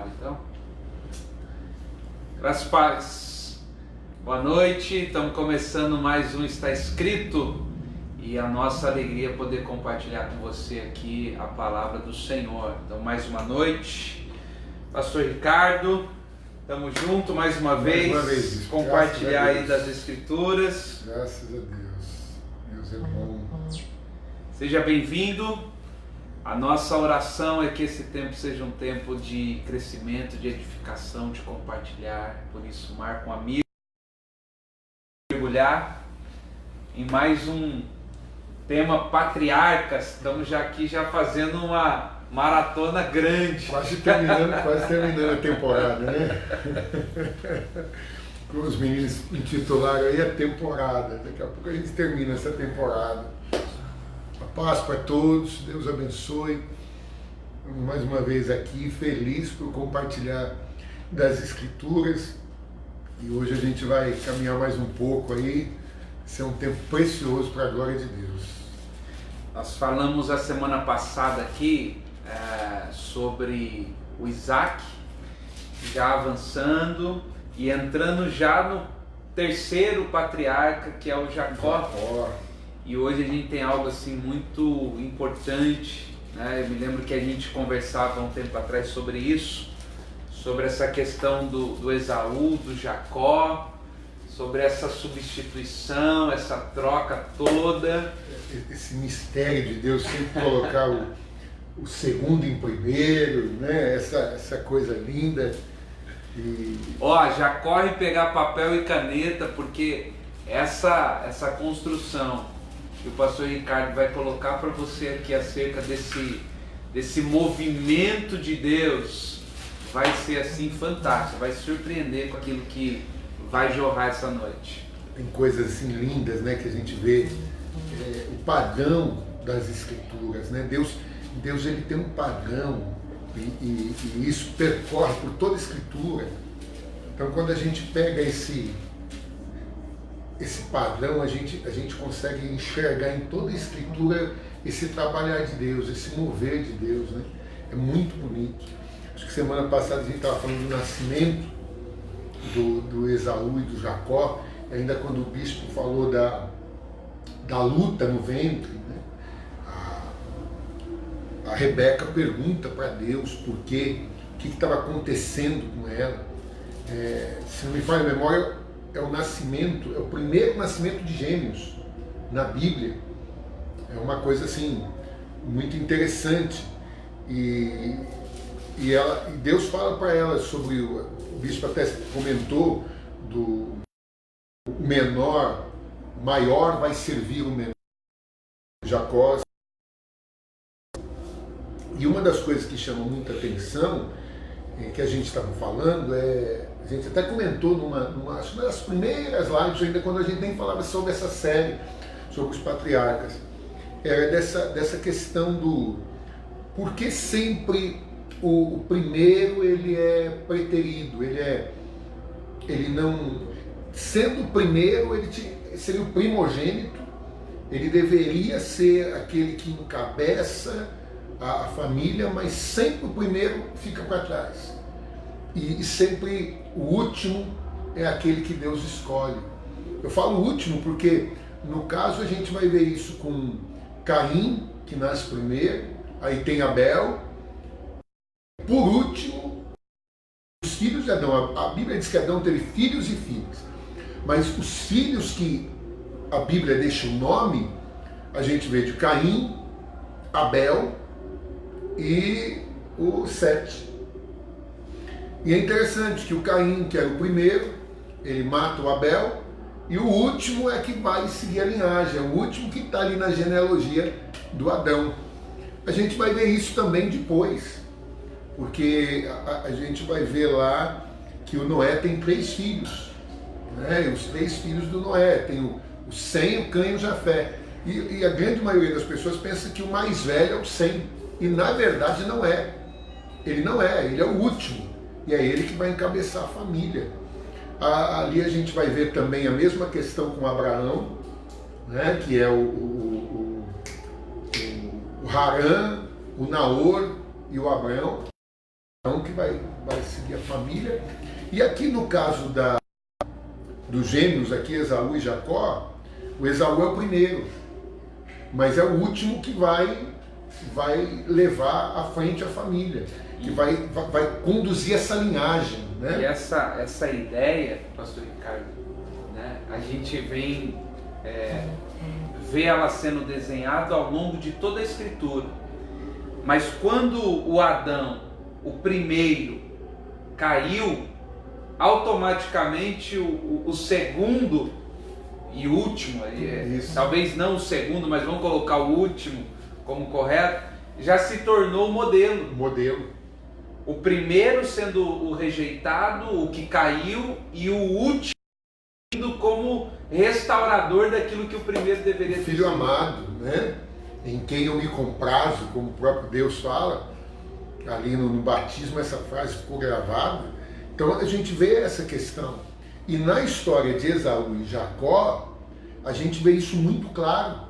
gravado então. Graças a paz. Boa noite, estamos começando mais um Está Escrito e a nossa alegria é poder compartilhar com você aqui a palavra do Senhor. Então, mais uma noite, Pastor Ricardo, estamos juntos mais uma vez, compartilhar aí das Escrituras. Graças a Deus, meus irmãos. Seja bem-vindo. A nossa oração é que esse tempo seja um tempo de crescimento, de edificação, de compartilhar. Por isso, marca um amigo, mergulhar em mais um tema patriarcas. Estamos aqui fazendo uma maratona grande. Quase terminando a temporada, né? Como os meninos intitularam aí a temporada. Daqui a pouco a gente termina essa temporada. A paz para todos, Deus abençoe. Mais uma vez aqui, feliz por compartilhar das Escrituras. E hoje a gente vai caminhar mais um pouco aí. Esse é um tempo precioso para a glória de Deus. Nós falamos a semana passada aqui sobre o Isaac, já avançando e entrando já no terceiro patriarca, que é o Jacó. E hoje a gente tem algo assim muito importante, né? Eu me lembro que a gente conversava um tempo atrás sobre isso, sobre essa questão do Esaú, do Jacó, sobre essa substituição, essa troca toda. Esse mistério de Deus sempre colocar o segundo em primeiro, né? Essa coisa linda. Já corre pegar papel e caneta, porque essa construção que o pastor Ricardo vai colocar para você aqui acerca desse movimento de Deus vai ser assim fantástico, vai surpreender com aquilo que vai jorrar essa noite. Tem coisas assim lindas, né, que a gente vê, o padrão das Escrituras, né? Deus ele tem um padrão e isso percorre por toda a Escritura. Então quando a gente pega esse padrão, a gente consegue enxergar em toda a Escritura esse trabalhar de Deus, esse mover de Deus, né? É muito bonito. Acho que semana passada a gente estava falando do nascimento do Esaú e do Jacó, ainda quando o bispo falou da luta no ventre, né? A Rebeca pergunta para Deus por quê, o que estava acontecendo com ela. Se não me falha a memória, é o primeiro nascimento de gêmeos na Bíblia. É uma coisa assim muito interessante. E Deus fala para ela sobre o bispo até comentou do menor, o maior vai servir o menor. Jacó. E uma das coisas que chama muita atenção, que a gente estava falando, a gente até comentou numa das primeiras lives, ainda quando a gente nem falava sobre essa série, sobre os patriarcas, era dessa questão do por que sempre o primeiro ele é preterido, ele não, sendo o primeiro, ele seria o primogênito, ele deveria ser aquele que encabeça a família, mas sempre o primeiro fica para trás. E sempre o último é aquele que Deus escolhe. Eu falo último porque, no caso, a gente vai ver isso com Caim, que nasce primeiro, aí tem Abel, por último, os filhos de Adão. A Bíblia diz que Adão teve filhos e filhas, mas os filhos que a Bíblia deixa o nome, a gente vê de Caim, Abel e o Sete. E é interessante que o Caim, que era o primeiro, ele mata o Abel, e o último é que vai seguir a linhagem, é o último que está ali na genealogia do Adão. A gente vai ver isso também depois, porque a gente vai ver lá que o Noé tem 3 filhos, né? E os 3 filhos do Noé, tem o Sem, o Cã e o Jafé. E a grande maioria das pessoas pensa que o mais velho é o Sem, e na verdade não é. Ele não é, ele é o último. E é ele que vai encabeçar a família. Ali a gente vai ver também a mesma questão com Abraão, né, que é o Harã, o Naor e o Abrão. que vai seguir a família. E aqui no caso dos gêmeos, aqui, Esaú e Jacó, o Esaú é o primeiro, mas é o último que vai levar à frente a família, que vai conduzir essa linhagem, né? E essa ideia, pastor Ricardo, né, a gente vem ver ela sendo desenhada ao longo de toda a Escritura. Mas quando o Adão, o primeiro, caiu, automaticamente o segundo e último, talvez não o segundo, mas vamos colocar o último como correto, já se tornou o modelo. O primeiro sendo o rejeitado, o que caiu, e o último como restaurador daquilo que o primeiro deveria ter sido. Filho amado, né? Em quem eu me comprazo, como o próprio Deus fala, ali no batismo essa frase ficou gravada. Então a gente vê essa questão. E na história de Esaú e Jacó, a gente vê isso muito claro.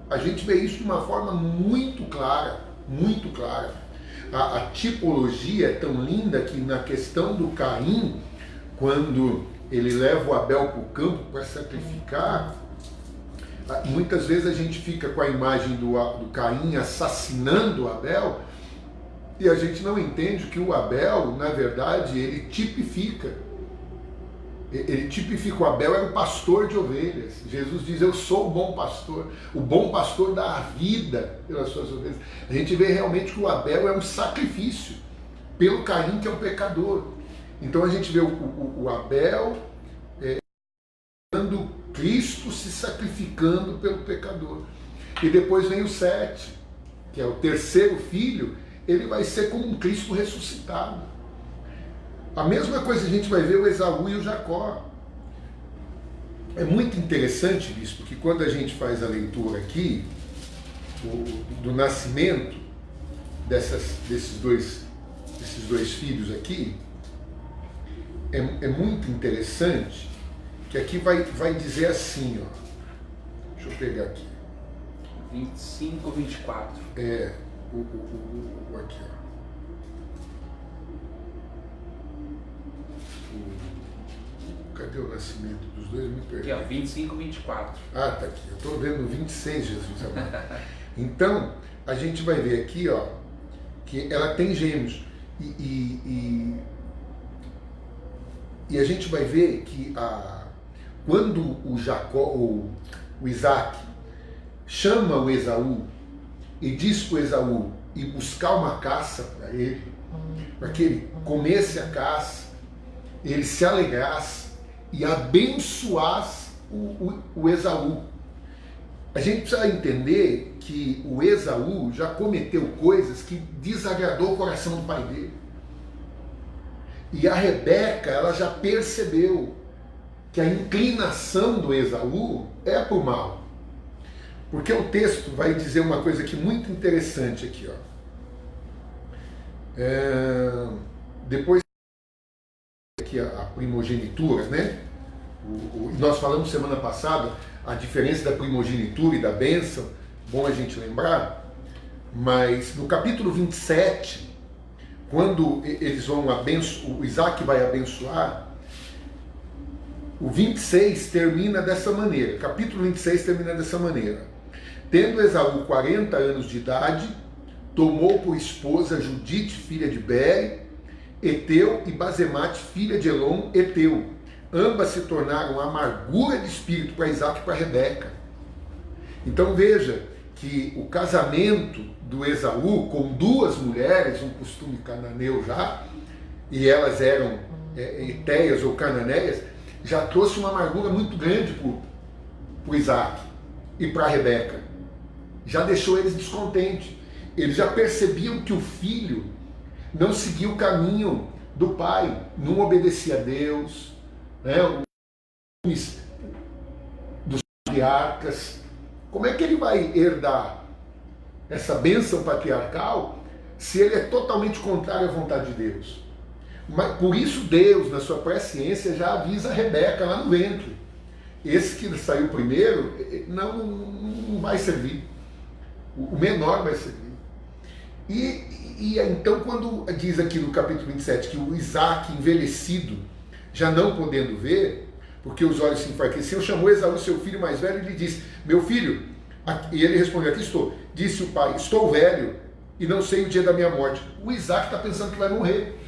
A gente vê isso de uma forma muito clara, muito clara. A tipologia é tão linda que na questão do Caim, quando ele leva o Abel para o campo para sacrificar, muitas vezes a gente fica com a imagem do Caim assassinando o Abel, e a gente não entende que o Abel, na verdade, ele tipifica. O Abel era o pastor de ovelhas. Jesus diz, eu sou o bom pastor dá a vida pelas suas ovelhas. A gente vê realmente que o Abel é um sacrifício pelo Caim, que é o pecador. Então a gente vê o Abel dando Cristo se sacrificando pelo pecador. E depois vem o Sete, que é o terceiro filho, ele vai ser como um Cristo ressuscitado. A mesma coisa a gente vai ver o Esaú e o Jacó. É muito interessante isso, porque quando a gente faz a leitura aqui do nascimento desses dois filhos aqui, é muito interessante que aqui vai dizer assim, ó. Deixa eu pegar aqui. 25, 24. Aqui, ó. Cadê o nascimento dos dois? Me perdi. Aqui, ó, 25, 24. Ah, tá aqui. Eu estou vendo 26, Jesus amado. Então, a gente vai ver aqui, ó, que ela tem gêmeos. E a gente vai ver que quando o Isaac chama o Esaú e diz para o Esaú ir buscar uma caça para ele, para que ele comesse a caça, ele se alegrasse e abençoasse o Esaú. A gente precisa entender que o Esaú já cometeu coisas que desagradou o coração do pai dele. E a Rebeca, ela já percebeu que a inclinação do Esaú é para o mal. Porque o texto vai dizer uma coisa aqui muito interessante aqui, ó. Depois aqui a primogenitura, né? Nós falamos semana passada a diferença da primogenitura e da bênção, bom a gente lembrar, mas no capítulo 27, quando eles vão o Isaac vai abençoar, o 26 termina dessa maneira, capítulo 26 termina dessa maneira: tendo Esaú 40 anos de idade, tomou por esposa Judite, filha de Bere, Eteu, e Basemate, filha de Elon, Eteu. Ambas se tornaram amargura de espírito para Isaac e para Rebeca. Então veja que o casamento do Esaú com duas mulheres, um costume cananeu já, e elas eram eteias ou cananeias, já trouxe uma amargura muito grande para o Isaac e para Rebeca. Já deixou eles descontentes. Eles já percebiam que o filho não seguia o caminho do pai, não obedecia a Deus, né? Dos patriarcas. Como é que ele vai herdar essa bênção patriarcal se ele é totalmente contrário à vontade de Deus? Mas por isso Deus, na sua presciência, já avisa a Rebeca lá no ventre: esse que saiu primeiro não vai servir, o menor vai servir. E E então quando diz aqui no capítulo 27 que o Isaac envelhecido, já não podendo ver, porque os olhos se enfraqueciam, chamou Esaú, seu filho mais velho, e lhe disse, meu filho, e ele respondeu, aqui estou. Disse o pai, estou velho e não sei o dia da minha morte. O Isaac está pensando que vai morrer.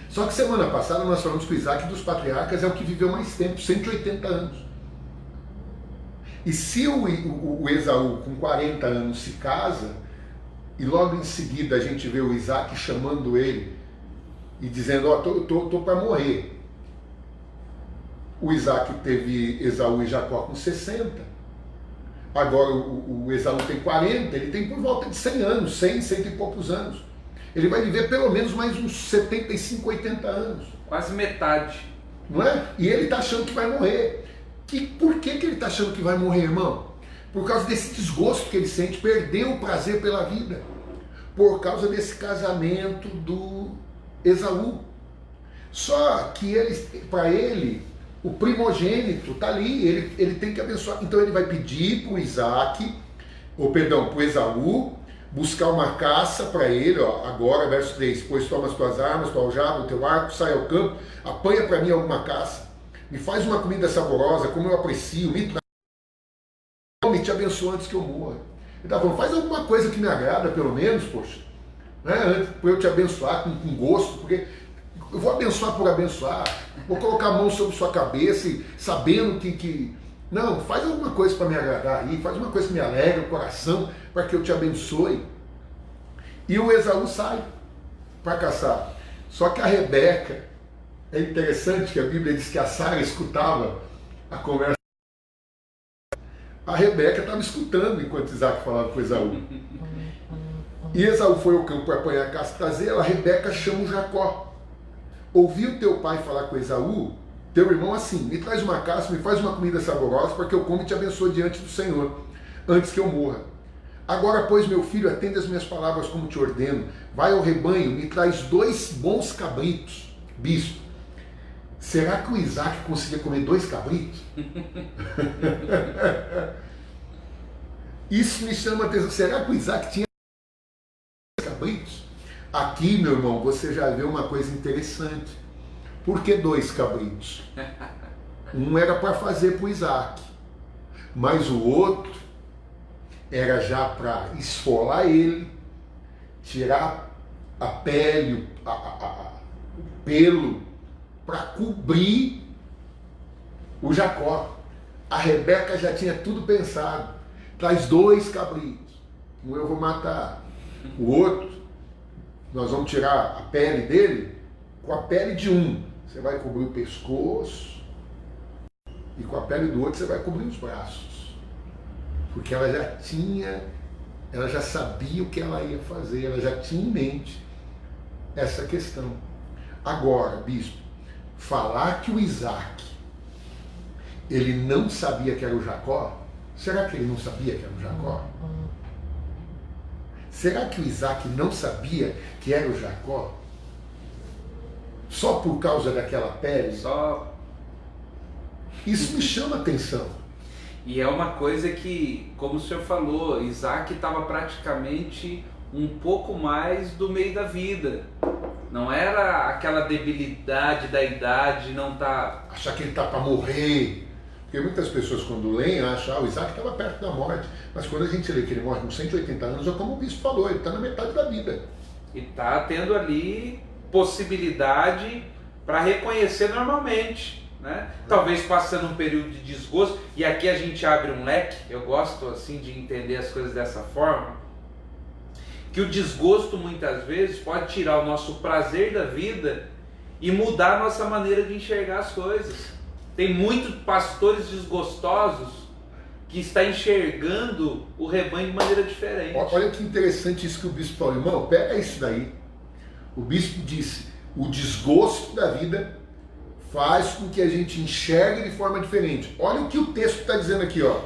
Só que semana passada nós falamos que o Isaac dos patriarcas é o que viveu mais tempo, 180 anos. E se o Esaú com 40 anos se casa, e logo em seguida a gente vê o Isaac chamando ele e dizendo, ó, tô para morrer. O Isaac teve Esaú e Jacó com 60. Agora o Esaú tem 40, ele tem por volta de 100 anos, 100 e poucos anos. Ele vai viver pelo menos mais uns 75, 80 anos. Quase metade. Não é? E ele está achando que vai morrer. Por que ele está achando que vai morrer, irmão? Por causa desse desgosto que ele sente, perdeu o prazer pela vida. Por causa desse casamento do Esaú. Só que para ele, o primogênito está ali, ele tem que abençoar. Então ele vai pedir para o para o Esaú, buscar uma caça para ele, ó, agora, verso 3, pois toma as tuas armas, tua aljava, o teu arco, sai ao campo, apanha para mim alguma caça, me faz uma comida saborosa, como eu aprecio, me te abençoa antes que eu morra. Ele está falando, faz alguma coisa que me agrada, pelo menos, poxa, né, para eu te abençoar com gosto, porque eu vou abençoar por abençoar, vou colocar a mão sobre sua cabeça, sabendo que não, faz alguma coisa para me agradar aí, faz uma coisa que me alegra o coração, para que eu te abençoe. E o Esaú sai para caçar. Só que a Rebeca, é interessante que a Bíblia diz que a Sara escutava a conversa. A Rebeca estava escutando enquanto Isaac falava com Esaú. E Esaú foi ao campo para apanhar a caça e trazê-la. A Rebeca chama o Jacó. Ouviu teu pai falar com Esaú, teu irmão, assim, me traz uma caça, me faz uma comida saborosa, para que eu coma e te abençoe diante do Senhor, antes que eu morra. Agora, pois, meu filho, atende as minhas palavras como te ordeno. Vai ao rebanho, me traz 2 bons cabritos. Bispo, será que o Isaac conseguia comer 2 cabritos? Isso me chama a atenção. Será que o Isaac tinha cabritos? Aqui, meu irmão, você já vê uma coisa interessante. Por que 2 cabritos? Um era para fazer para o Isaac, mas o outro era já para esfolar ele, tirar a pele, o pelo, para cobrir o Jacó. A Rebeca já tinha tudo pensado. Traz 2 cabritos. Um eu vou matar. O outro, nós vamos tirar a pele dele. Com a pele de um, você vai cobrir o pescoço. E com a pele do outro, você vai cobrir os braços. Porque ela já sabia o que ela ia fazer, ela já tinha em mente essa questão. Agora, bispo, falar que o Isaac, ele não sabia que era o Jacó, será que ele não sabia que era o Jacó? Será que o Isaac não sabia que era o Jacó? Só por causa daquela pele? Só. Isso me chama atenção. E é uma coisa que, como o senhor falou, Isaac estava praticamente um pouco mais do meio da vida. Não era aquela debilidade da idade, não tá... Achar que ele está para morrer. Porque muitas pessoas quando leem acham, o Isaac estava perto da morte. Mas quando a gente lê que ele morre com 180 anos, é como o bispo falou, ele está na metade da vida. E está tendo ali possibilidade para reconhecer normalmente. Né? Talvez passando um período de desgosto, e aqui a gente abre um leque, eu gosto assim de entender as coisas dessa forma, que o desgosto muitas vezes pode tirar o nosso prazer da vida e mudar a nossa maneira de enxergar as coisas. Tem muitos pastores desgostosos que está enxergando o rebanho de maneira diferente. Olha que interessante isso que o bispo falou, irmão, pega isso daí. O bispo disse, o desgosto da vida faz com que a gente enxergue de forma diferente. Olha o que o texto está dizendo aqui, ó.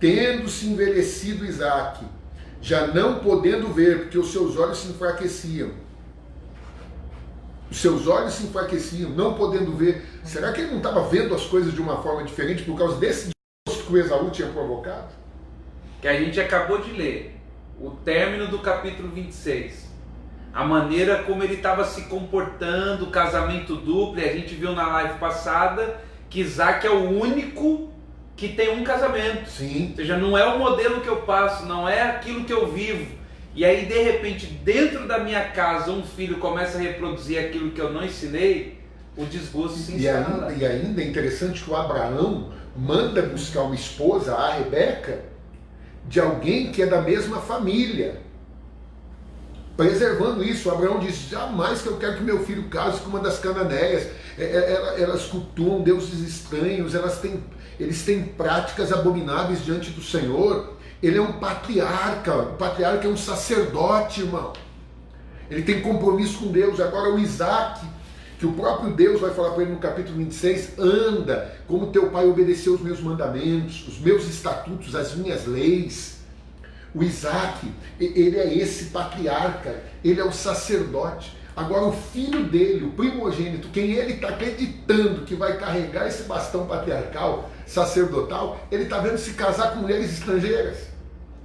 Tendo-se envelhecido Isaac, já não podendo ver, porque os seus olhos se enfraqueciam. Os seus olhos se enfraqueciam, não podendo ver. Será que ele não estava vendo as coisas de uma forma diferente por causa desse desgosto que o Esaú tinha provocado? Que a gente acabou de ler, o término do capítulo 26. a maneira como ele estava se comportando, casamento duplo, e a gente viu na live passada que Isaac é o único que tem um casamento. Sim. Ou seja, não é o modelo que eu passo, não é aquilo que eu vivo. E aí, de repente, dentro da minha casa, um filho começa a reproduzir aquilo que eu não ensinei, o desgosto se instala. E ainda é interessante que o Abraão manda buscar uma esposa, a Rebeca, de alguém que é da mesma família. Preservando isso, Abraão diz: jamais que eu quero que meu filho case com uma das cananeias. Elas cultuam deuses estranhos, eles têm práticas abomináveis diante do Senhor. Ele é um patriarca, o patriarca é um sacerdote, irmão. Ele tem compromisso com Deus. Agora o Isaac, que o próprio Deus vai falar para ele no capítulo 26, anda como teu pai obedeceu os meus mandamentos, os meus estatutos, as minhas leis. O Isaac, ele é esse patriarca, ele é o sacerdote. Agora o filho dele, o primogênito, quem ele está acreditando que vai carregar esse bastão patriarcal, sacerdotal, ele está vendo se casar com mulheres estrangeiras.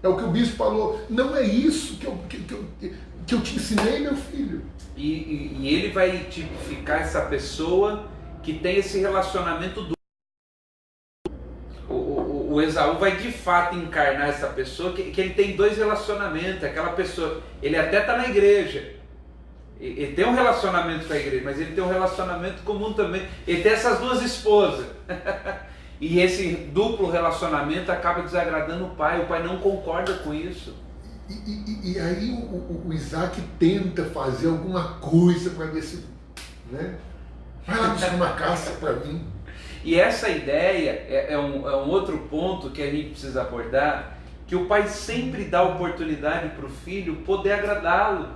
É o que o bispo falou: não é isso que eu te ensinei, meu filho. E ele vai tipificar essa pessoa que tem esse relacionamento duplo. O Esaú vai de fato encarnar essa pessoa que ele tem dois relacionamentos. Aquela pessoa, ele até está na igreja, ele tem um relacionamento com a igreja, mas ele tem um relacionamento comum também. Ele tem essas duas esposas. E esse duplo relacionamento acaba desagradando o pai não concorda com isso. E aí o Isaac tenta fazer alguma coisa para ver se, né? Vai lá buscar uma caça para mim. E essa ideia é um outro ponto que a gente precisa abordar, que o pai sempre dá oportunidade para o filho poder agradá-lo.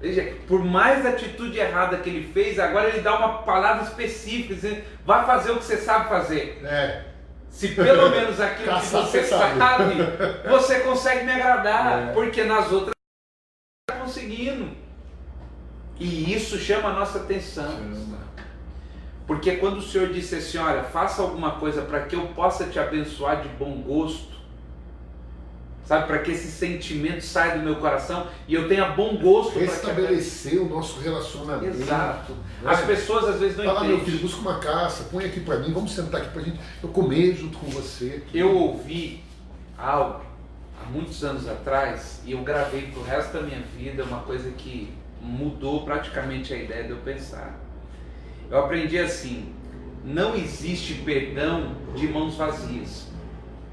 Veja, por mais atitude errada que ele fez, agora ele dá uma palavra específica, dizendo: vá fazer o que você sabe fazer. Se pelo menos aquilo que você sabe, você consegue me agradar, porque nas outras você está conseguindo. E isso chama a nossa atenção. Porque quando o Senhor disse assim: olha, faça alguma coisa para que eu possa te abençoar de bom gosto, sabe, para que esse sentimento saia do meu coração e eu tenha bom gosto. Restabelecer o nosso relacionamento. Exato. As pessoas às vezes não entendem. Fala: meu filho, busca uma caça, põe aqui para mim, vamos sentar aqui para gente, eu comer junto com você. Eu ouvi algo há muitos anos atrás e eu gravei pro resto da minha vida, uma coisa que mudou praticamente a ideia de eu pensar. Eu aprendi assim: não existe perdão de mãos vazias.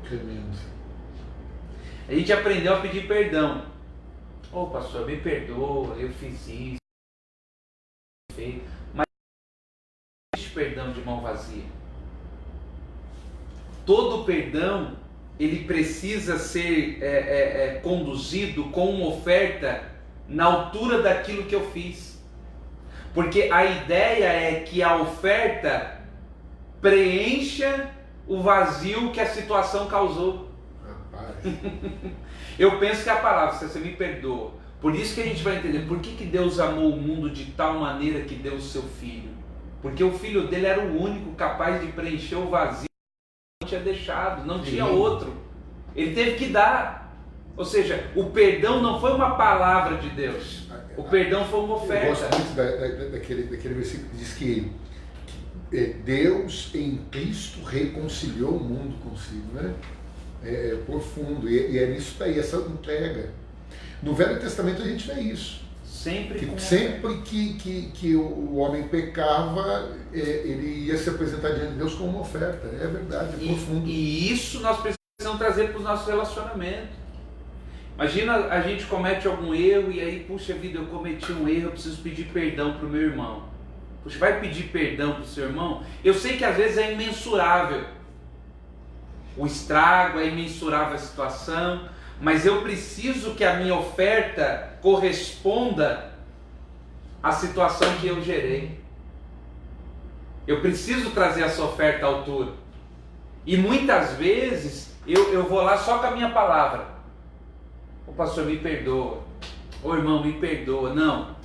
Tremendo. A gente aprendeu a pedir perdão. Ô pastor, me perdoa, eu fiz isso. Mas não existe perdão de mão vazia. Todo perdão, ele precisa ser conduzido com uma oferta na altura daquilo que eu fiz. Porque a ideia é que a oferta preencha o vazio que a situação causou. Eu penso que a palavra, se você me perdoa, por isso que a gente vai entender por que Deus amou o mundo de tal maneira que deu o seu filho. Porque o filho dele era o único capaz de preencher o vazio que não tinha deixado, não tinha outro. Ele teve que dar. Ou seja, o perdão não foi uma palavra de Deus, o perdão foi uma oferta. Eu gosto muito daquele versículo que diz que Deus em Cristo reconciliou o mundo consigo, né? É profundo, e é nisso daí, essa entrega. No Velho Testamento a gente vê isso. Sempre que o homem pecava, ele ia se apresentar diante de Deus como uma oferta. É verdade, é profundo. E isso nós precisamos trazer para os nossos relacionamentos. Imagina, a gente comete algum erro e aí, puxa vida, eu cometi um erro, eu preciso pedir perdão para o meu irmão. Puxa, vai pedir perdão para o seu irmão? Eu sei que às vezes é imensurável. O estrago, é imensurável a situação, mas eu preciso que a minha oferta corresponda à situação que eu gerei. Eu preciso trazer essa oferta à altura. E muitas vezes eu vou lá só com a minha palavra. O pastor, me perdoa. O irmão, me perdoa. Não.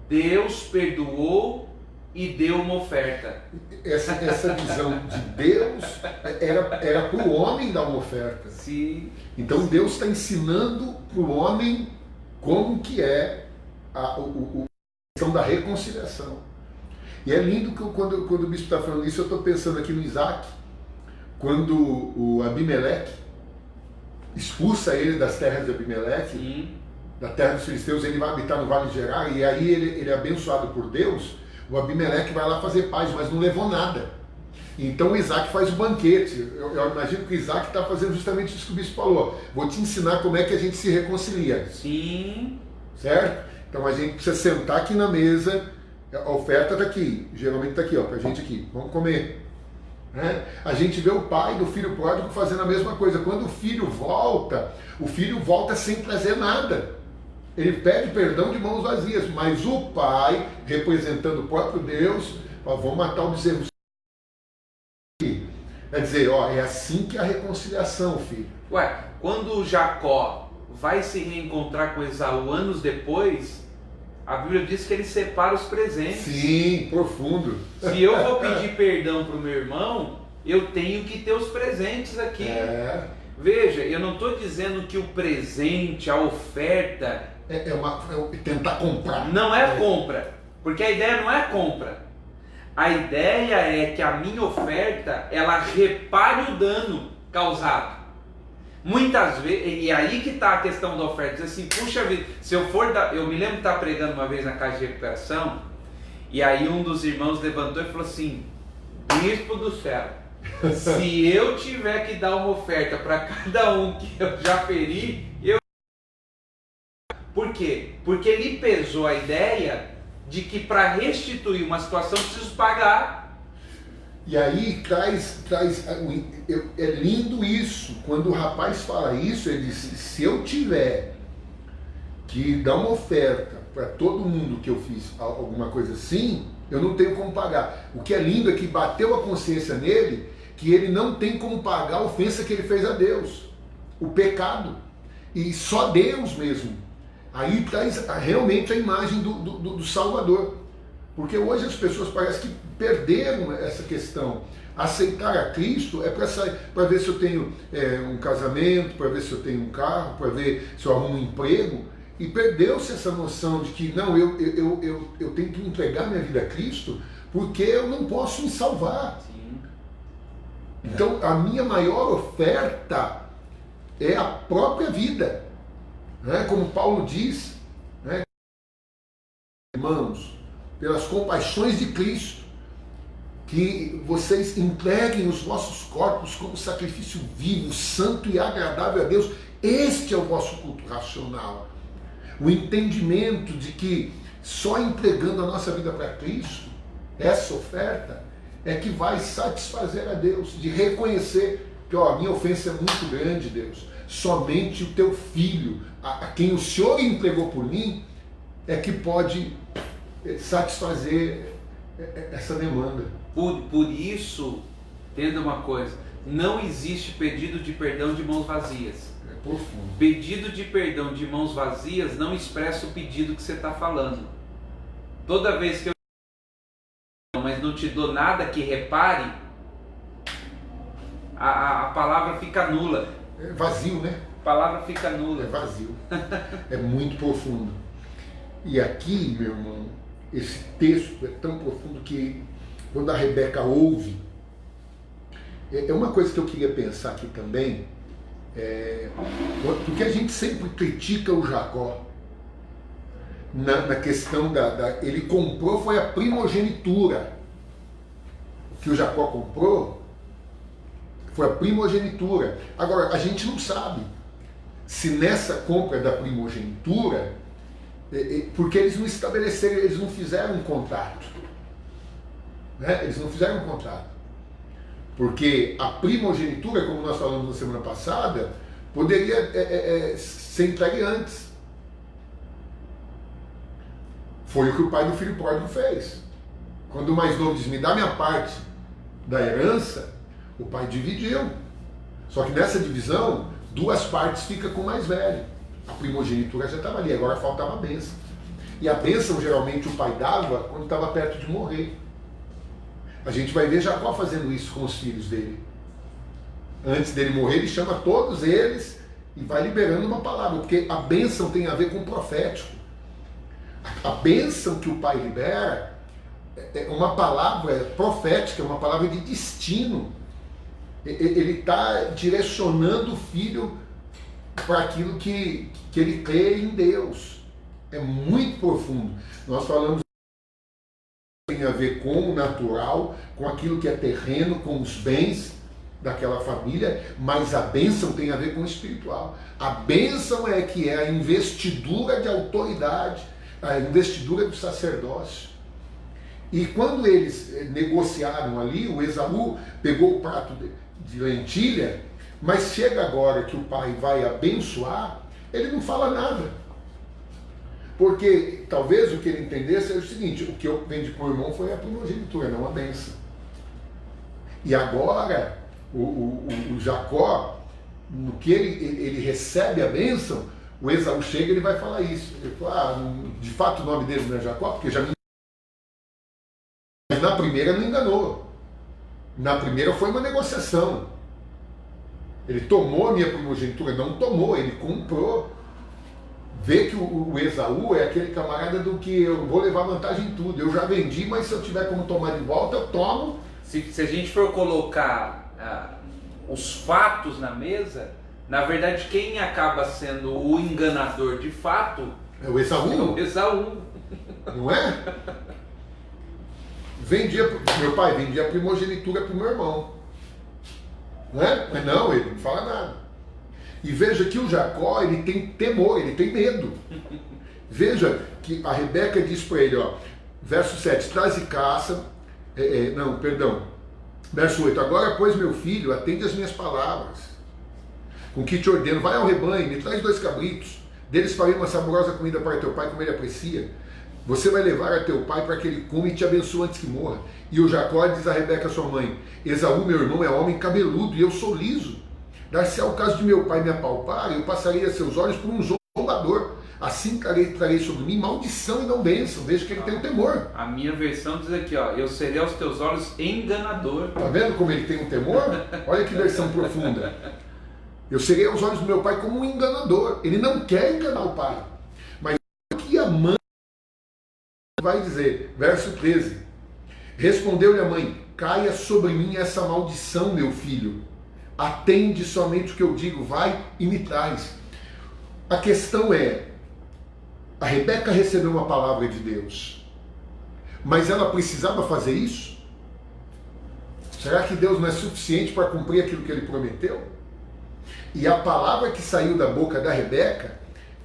Deus perdoou e deu uma oferta. Essa visão de Deus era para o homem dar uma oferta. Sim. Então Deus está ensinando para o homem como que é a questão da reconciliação. E é lindo que quando o bispo está falando isso, eu estou pensando aqui no Isaac, quando o Abimeleque expulsa ele das terras de Abimeleque, Sim. da terra dos filisteus, ele vai habitar no Vale de Gerar, e aí ele é abençoado por Deus. O Abimeleque vai lá fazer paz, mas não levou nada. Então o Isaac faz o banquete. Eu imagino que o Isaac está fazendo justamente isso que o bispo falou. Vou te ensinar como é que a gente se reconcilia. Sim. Certo? Então a gente precisa sentar aqui na mesa, a oferta está aqui, geralmente está aqui, ó, pra gente aqui, vamos comer. Né? A gente vê o pai do filho pródigo fazendo a mesma coisa. Quando o filho volta sem trazer nada. Ele pede perdão de mãos vazias, mas o pai, representando o próprio Deus, fala, vamos matar o bezerro. Quer dizer, ó, é assim que é a reconciliação, filho. Ué, quando Jacó vai se reencontrar com Esaú anos depois, a Bíblia diz que ele separa os presentes. Sim, profundo. Se eu vou pedir perdão para o meu irmão, eu tenho que ter os presentes aqui. Veja, eu não estou dizendo que o presente, a oferta... É tentar comprar. Não é compra, porque a ideia não é compra. A ideia é que a minha oferta, ela repare o dano causado. Muitas vezes, e aí que está a questão da oferta, diz assim, puxa vida, se eu for dar, eu me lembro de estar pregando uma vez na casa de recuperação, e aí um dos irmãos levantou e falou assim, bispo do céu, se eu tiver que dar uma oferta para cada um que eu já feri, eu... Por quê? Porque lhe pesou a ideia de que para restituir uma situação eu preciso pagar. E aí é lindo isso, quando o rapaz fala isso, ele diz, se eu tiver que dar uma oferta para todo mundo que eu fiz alguma coisa assim, eu não tenho como pagar. O que é lindo é que bateu a consciência nele, que ele não tem como pagar a ofensa que ele fez a Deus, o pecado, e só Deus mesmo. Aí traz realmente a imagem do Salvador. Porque hoje as pessoas parecem que perderam essa questão. Aceitar a Cristo é para ver se eu tenho um casamento, para ver se eu tenho um carro, para ver se eu arrumo um emprego. E perdeu-se essa noção de que não, eu tenho que entregar minha vida a Cristo porque eu não posso me salvar. Sim. Então a minha maior oferta é a própria vida. Né? Como Paulo diz, né? Irmãos, pelas compaixões de Cristo, que vocês entreguem os vossos corpos como sacrifício vivo, santo e agradável a Deus. Este é o vosso culto racional. O entendimento de que só entregando a nossa vida para Cristo, essa oferta, é que vai satisfazer a Deus, de reconhecer que a minha ofensa é muito grande, Deus. Somente o teu filho, a quem o Senhor entregou por mim, é que pode satisfazer essa demanda. Por isso, entenda uma coisa, não existe pedido de perdão de mãos vazias. É profundo. Pedido de perdão de mãos vazias não expressa o pedido que você está falando. Toda vez que eu mas não te dou nada que repare, a palavra fica nula. É vazio, né? A palavra fica nula. É vazio. É muito profundo. E aqui, meu irmão, esse texto é tão profundo que quando a Rebeca ouve, é uma coisa que eu queria pensar aqui também, porque a gente sempre critica o Jacó na questão ele comprou, foi a primogenitura. O que o Jacó comprou foi a primogenitura. Agora, a gente não sabe se nessa compra da primogenitura, porque eles não estabeleceram, eles não fizeram um contrato. Né? Eles não fizeram um contrato. Porque a primogenitura, como nós falamos na semana passada, poderia ser entregue antes. Foi o que o pai do filho pródigo fez. Quando o mais novo diz, me dá minha parte da herança, o pai dividiu. Só que nessa divisão, duas partes ficam com o mais velho. A primogenitura já estava ali, agora faltava a bênção. E a bênção, geralmente, o pai dava quando estava perto de morrer. A gente vai ver Jacó fazendo isso com os filhos dele. Antes dele morrer, ele chama todos eles e vai liberando uma palavra, porque a bênção tem a ver com o profético. A bênção que o pai libera é uma palavra profética, é uma palavra de destino. Ele está direcionando o filho para aquilo que ele crê em Deus. É muito profundo. Nós falamos que tem a ver com o natural, com aquilo que é terreno, com os bens daquela família, mas a bênção tem a ver com o espiritual. A bênção é que é a investidura de autoridade, a investidura do sacerdócio. E quando eles negociaram ali, o Esaú pegou o prato de lentilha, mas chega agora que o pai vai abençoar, ele não fala nada. Porque talvez o que ele entendesse é o seguinte: o que eu vendi para o irmão foi a primogenitura, não a bênção. E agora, o Jacó, no que ele recebe a bênção, o Esaú chega e ele vai falar isso. Ele fala, de fato o nome dele não é Jacó, porque já me... Mas na primeira não enganou. Na primeira foi uma negociação. Ele tomou a minha primogenitura, não tomou, ele comprou. Vê que o Esaú é aquele camarada do que eu vou levar vantagem em tudo. Eu já vendi, mas se eu tiver como tomar de volta, eu tomo. Se a gente for colocar os fatos na mesa, na verdade quem acaba sendo o enganador de fato é o Esaú. É o Esaú. Não é? Meu pai vendia a primogenitura para o meu irmão. Não é? Mas não, ele não fala nada. E veja que o Jacó, ele tem temor, ele tem medo. Veja que a Rebeca diz para ele, ó, verso 7, traz e caça, verso 8, agora pois meu filho, atende as minhas palavras, com que te ordeno, vai ao rebanho, me traz 2 cabritos, deles farei uma saborosa comida para teu pai, como ele aprecia. Você vai levar a teu pai para que ele coma e te abençoe antes que morra. E o Jacó diz a Rebeca, sua mãe, Esaú, meu irmão, é homem cabeludo e eu sou liso. Dar-se ao caso de meu pai me apalpar, eu passarei a seus olhos por um zombador. Assim trarei sobre mim maldição e não bênção. Veja que ele tem um temor. A minha versão diz aqui, ó, eu serei aos teus olhos enganador. Tá vendo como ele tem um temor? Olha que versão profunda. Eu serei aos olhos do meu pai como um enganador. Ele não quer enganar o pai. Mas o que a mãe vai dizer? Verso 13. Respondeu-lhe a mãe, caia sobre mim essa maldição, meu filho. Atende somente o que eu digo, vai e me traz. A questão é, a Rebeca recebeu uma palavra de Deus, mas ela precisava fazer isso? Será que Deus não é suficiente para cumprir aquilo que ele prometeu? E a palavra que saiu da boca da Rebeca,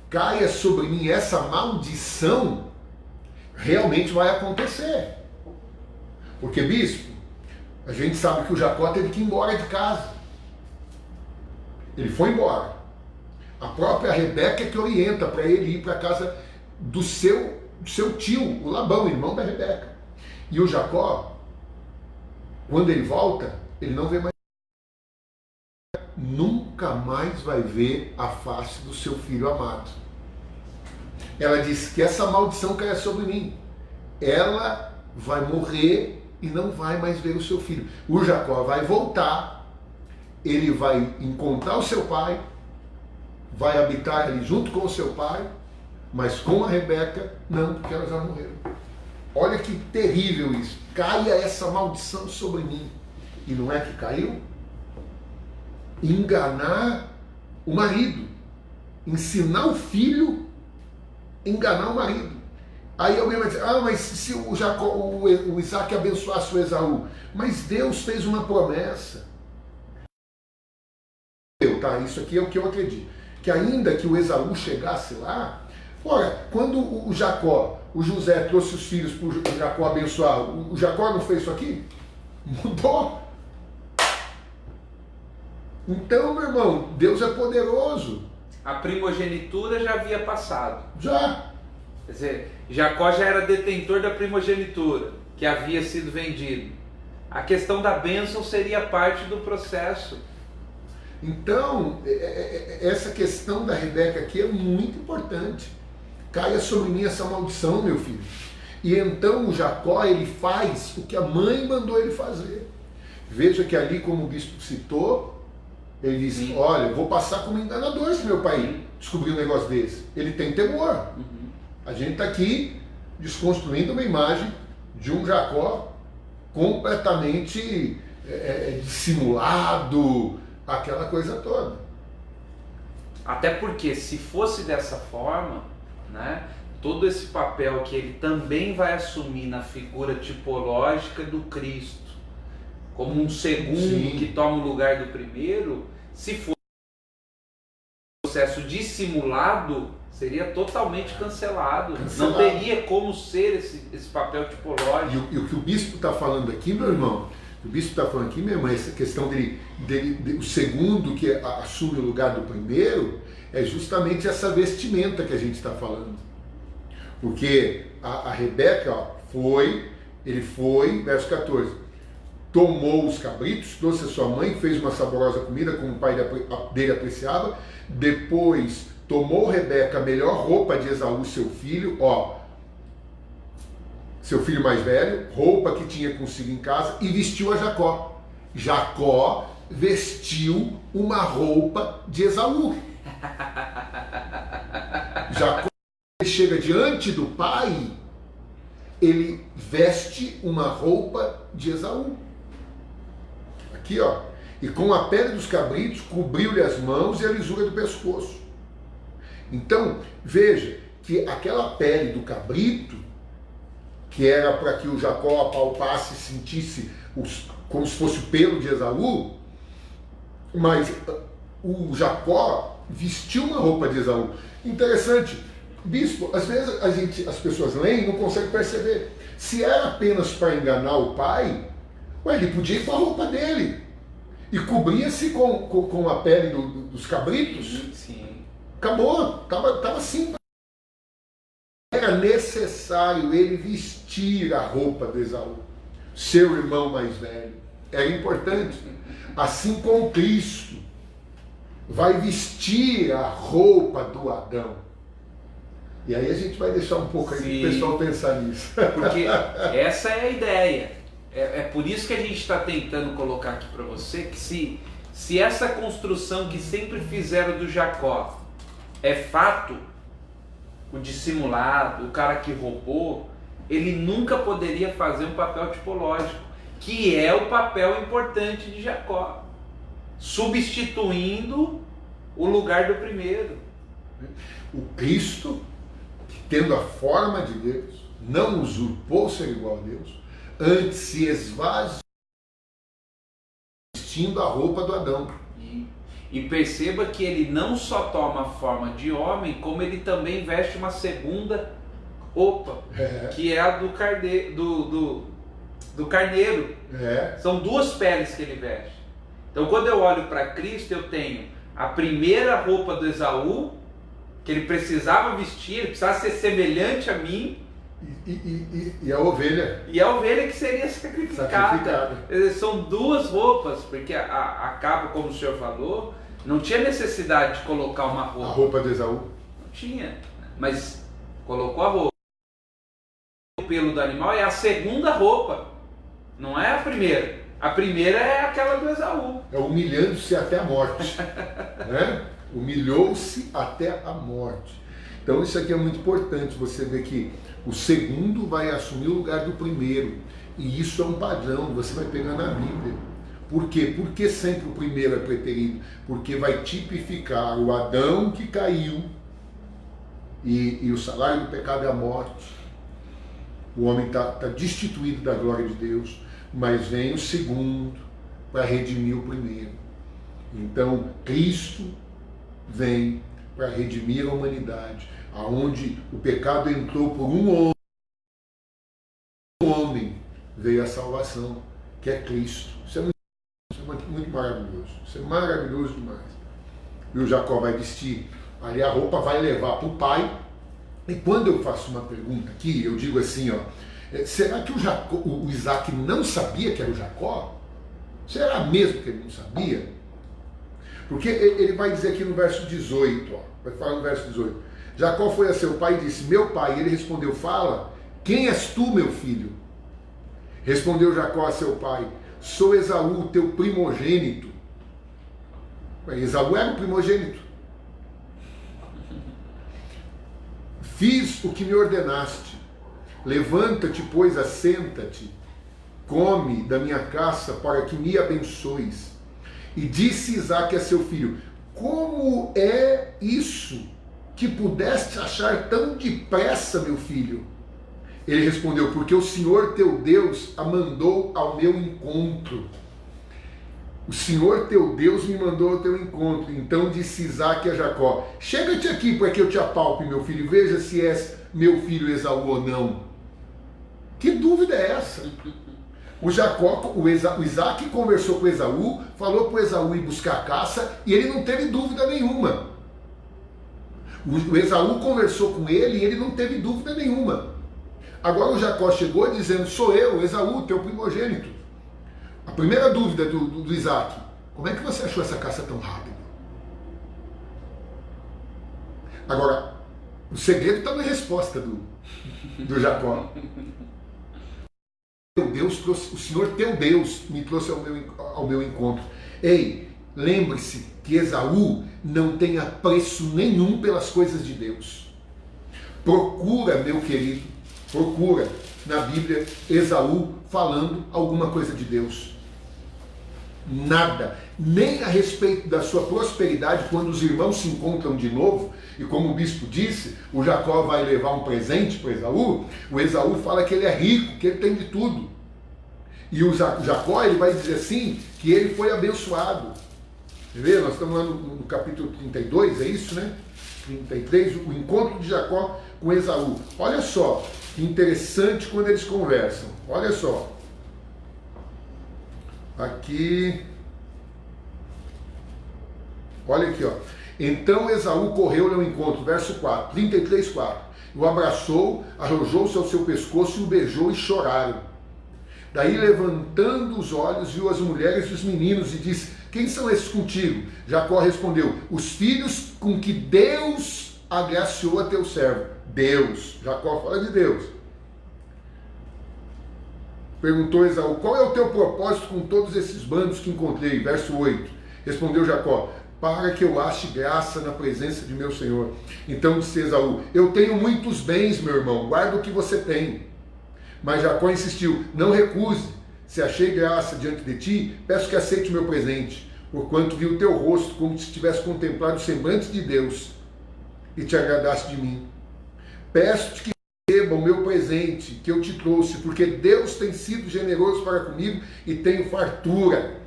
caia sobre mim essa maldição, realmente vai acontecer. Porque, bispo, a gente sabe que o Jacó teve que ir embora de casa. Ele foi embora. A própria Rebeca é que orienta para ele ir para a casa do seu tio, o Labão, irmão da Rebeca. E o Jacó, quando ele volta, ele não vê mais. Nunca mais vai ver a face do seu filho amado. Ela diz que essa maldição caia sobre mim. Ela vai morrer e não vai mais ver o seu filho. O Jacó vai voltar. Ele vai encontrar o seu pai, vai habitar ali junto com o seu pai, mas com a Rebeca, não, porque elas já morreram. Olha que terrível isso. Caia essa maldição sobre mim. E não é que caiu? Enganar o marido. Ensinar o filho a enganar o marido. Aí alguém vai dizer, mas se o Isaac abençoasse o Esaú. Mas Deus fez uma promessa. Tá? Isso aqui é o que eu acredito. Que ainda que o Esaú chegasse lá, ora, quando o José trouxe os filhos para o Jacó abençoar, o Jacó não fez isso aqui? Mudou. Então, meu irmão, Deus é poderoso. A primogenitura já havia passado. Já. Quer dizer, Jacó já era detentor da primogenitura, que havia sido vendido. A questão da bênção seria parte do processo. Então, essa questão da Rebeca aqui é muito importante. Caia sobre mim essa maldição, meu filho. E então o Jacó, ele faz o que a mãe mandou ele fazer. Veja que ali, como o bispo citou, ele diz, Sim. olha, eu vou passar como enganador se meu pai descobrir um negócio desse. Ele tem temor. A gente está aqui desconstruindo uma imagem de um Jacó completamente dissimulado, aquela coisa toda. Até porque se fosse dessa forma, né, todo esse papel que ele também vai assumir na figura tipológica do Cristo, como um segundo Sim. que toma o lugar do primeiro, se for um processo dissimulado, seria totalmente cancelado. Não teria como ser esse papel tipológico. E o que o bispo está falando aqui, meu irmão, o bispo está falando aqui, minha irmã, essa questão o segundo que assume o lugar do primeiro, é justamente essa vestimenta que a gente está falando. Porque a Rebeca, ele foi, verso 14, tomou os cabritos, trouxe a sua mãe, fez uma saborosa comida como o pai dele apreciava, depois tomou Rebeca a melhor roupa de Esaú, seu filho, seu filho mais velho, roupa que tinha consigo em casa, e vestiu a Jacó. Jacó vestiu uma roupa de Esaú. Jacó, ele chega diante do pai, ele veste uma roupa de Esaú. Aqui, e com a pele dos cabritos cobriu-lhe as mãos e a lisura do pescoço. Então, veja que aquela pele do cabrito, que era para que o Jacó apalpasse e sentisse como se fosse o pelo de Esaú, mas o Jacó vestiu uma roupa de Esaú. Interessante, bispo, às vezes as pessoas leem e não conseguem perceber. Se era apenas para enganar o pai, ele podia ir com a roupa dele e cobria-se com a pele dos cabritos. Sim. Acabou, estava assim. Era necessário ele vestir a roupa de Esaú, seu irmão mais velho. Era importante. Assim como Cristo vai vestir a roupa do Adão. E aí a gente vai deixar um pouco aí para o pessoal pensar nisso. Porque essa é a ideia. É por isso que a gente está tentando colocar aqui para você que se essa construção que sempre fizeram do Jacó é fato, o dissimulado, o cara que roubou, ele nunca poderia fazer um papel tipológico, que é o papel importante de Jacó, substituindo o lugar do primeiro. O Cristo, que tendo a forma de Deus, não usurpou ser igual a Deus, antes se esvaziou, vestindo a roupa do Adão. E perceba que ele não só toma a forma de homem, como ele também veste uma segunda roupa, que é a do carneiro. São duas peles que ele veste. Então quando eu olho para Cristo, eu tenho a primeira roupa do Esaú, que ele precisava vestir, ele precisava ser semelhante a mim. E a ovelha. E a ovelha que seria sacrificada. São duas roupas, porque acaba, como o senhor falou, não tinha necessidade de colocar uma roupa. A roupa de Esaú? Não tinha, mas colocou a roupa. O pelo do animal é a segunda roupa, não é a primeira. A primeira é aquela do Esaú. É humilhando-se até a morte. Né? Humilhou-se até a morte. Então isso aqui é muito importante, você vê que o segundo vai assumir o lugar do primeiro. E isso é um padrão, você vai pegar na Bíblia. Por quê? Porque sempre o primeiro é preterido? Porque vai tipificar o Adão que caiu e o salário do pecado é a morte. O homem está destituído da glória de Deus, mas vem o segundo para redimir o primeiro. Então Cristo vem para redimir a humanidade, aonde o pecado entrou por um homem, veio a salvação, que é Cristo. Isso é muito maravilhoso. Isso é maravilhoso demais. E o Jacó vai vestir ali a roupa, vai levar para o pai. E quando eu faço uma pergunta aqui, eu digo assim, será que o Isaac não sabia que era o Jacó? Será mesmo que ele não sabia? Porque ele vai dizer aqui no verso 18, vai falar no verso 18. Jacó foi a seu pai e disse, meu pai. E ele respondeu, fala, quem és tu, meu filho? Respondeu Jacó a seu pai, sou Esaú, teu primogênito. Esaú era o primogênito. fiz o que me ordenaste. Levanta-te, pois, assenta-te, come da minha caça para que me abençoes. E disse Isaque a seu filho: como é isso que pudeste achar tão depressa, meu filho? Ele respondeu: porque o Senhor teu Deus a mandou ao meu encontro. O Senhor teu Deus me mandou ao teu encontro. Então disse Isaque a Jacó: chega-te aqui para que eu te apalpe, meu filho, veja se és meu filho Esaú ou não. Que dúvida é essa? O Isaque conversou com Esaú, falou para o Esaú ir buscar a caça, e ele não teve dúvida nenhuma. O Esaú conversou com ele e ele não teve dúvida nenhuma. Agora o Jacó chegou dizendo: sou eu, Esaú, teu primogênito. A primeira dúvida do Isaque: como é que você achou essa caça tão rápida? Agora, o segredo está na resposta do Jacó. O Senhor teu Deus me trouxe ao meu encontro. Ei, lembre-se que Esaú não tem apreço nenhum pelas coisas de Deus. Procura, meu querido, procura na Bíblia Esaú falando alguma coisa de Deus. Nada, nem a respeito da sua prosperidade quando os irmãos se encontram de novo, e como o bispo disse, o Jacó vai levar um presente para Esaú, o Esaú fala que ele é rico, que ele tem de tudo. E o Jacó, ele vai dizer assim, que ele foi abençoado. Você vê? Nós estamos lá no capítulo 32, é isso, né? 33, o encontro de Jacó com Esaú. Olha só, que interessante quando eles conversam. Olha só. Aqui, olha aqui, ó. Então Esaú correu ao encontro, verso 4, 33, 4. O abraçou, arrojou-se ao seu pescoço e o beijou e choraram. Daí, levantando os olhos, viu as mulheres e os meninos e disse: quem são esses contigo? Jacó respondeu: os filhos com que Deus agraciou a teu servo. Deus, Jacó fala de Deus. Perguntou Esaú: qual é o teu propósito com todos esses bandos que encontrei? Verso 8. Respondeu Jacó: para que eu ache graça na presença de meu senhor. Então disse Esaú: eu tenho muitos bens, meu irmão, guarda o que você tem. Mas Jacó insistiu: não recuse. Se achei graça diante de ti, peço que aceite o meu presente, porquanto vi o teu rosto como se tivesse contemplado o semblante de Deus e te agradaste de mim. Peço-te que receba o meu presente que eu te trouxe, porque Deus tem sido generoso para comigo e tenho fartura.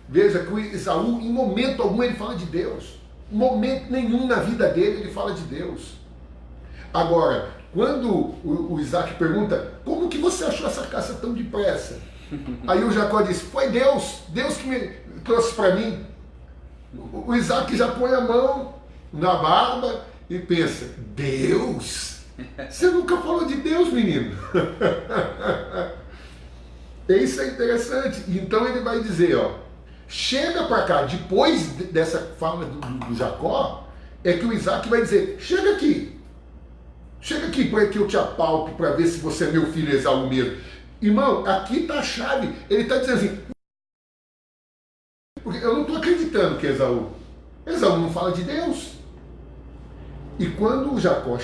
Veja que o Esaú, em momento algum, ele fala de Deus. Em momento nenhum na vida dele ele fala de Deus. Agora, quando o Isaque pergunta: como que você achou essa caça tão depressa? Aí o Jacó disse: foi Deus que me trouxe para mim. O Isaque já põe a mão na barba e pensa: Deus? Você nunca falou de Deus, menino. Isso é interessante. Então ele vai dizer, ó, chega para cá. Depois dessa fala do Jacó, é que o Isaque vai dizer: chega aqui para que eu te apalpe, para ver se você é meu filho Esaú mesmo. Irmão, aqui está a chave. Ele está dizendo assim: porque eu não estou acreditando que Esaú não fala de Deus. E quando o Jacó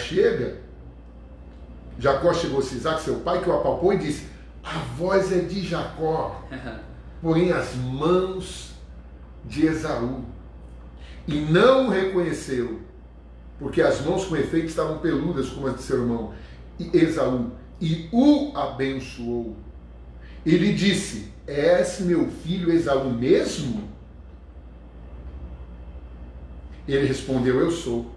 chegou-se a Isaque, seu pai, que o apalpou e disse: a voz é de Jacó, porém as mãos de Esaú. E não o reconheceu, porque as mãos com efeito estavam peludas como as de seu irmão Esaú, e o abençoou. Ele disse: és meu filho Esaú mesmo? Ele respondeu: eu sou.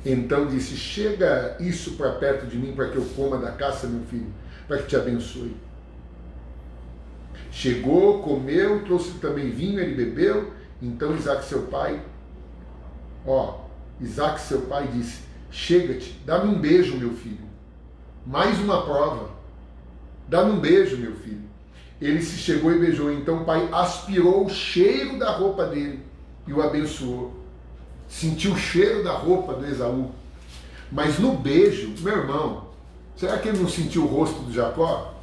Então disse: chega isso para perto de mim, para que eu coma da caça, meu filho, para que te abençoe. Chegou, comeu, trouxe também vinho, ele bebeu. Então Isaque seu pai disse: chega-te, dá-me um beijo, meu filho. Mais uma prova. Dá-me um beijo, meu filho. Ele se chegou e beijou. Então o pai aspirou o cheiro da roupa dele e o abençoou. Sentiu o cheiro da roupa do Esaú. Mas no beijo, meu irmão, será que ele não sentiu o rosto do Jacó?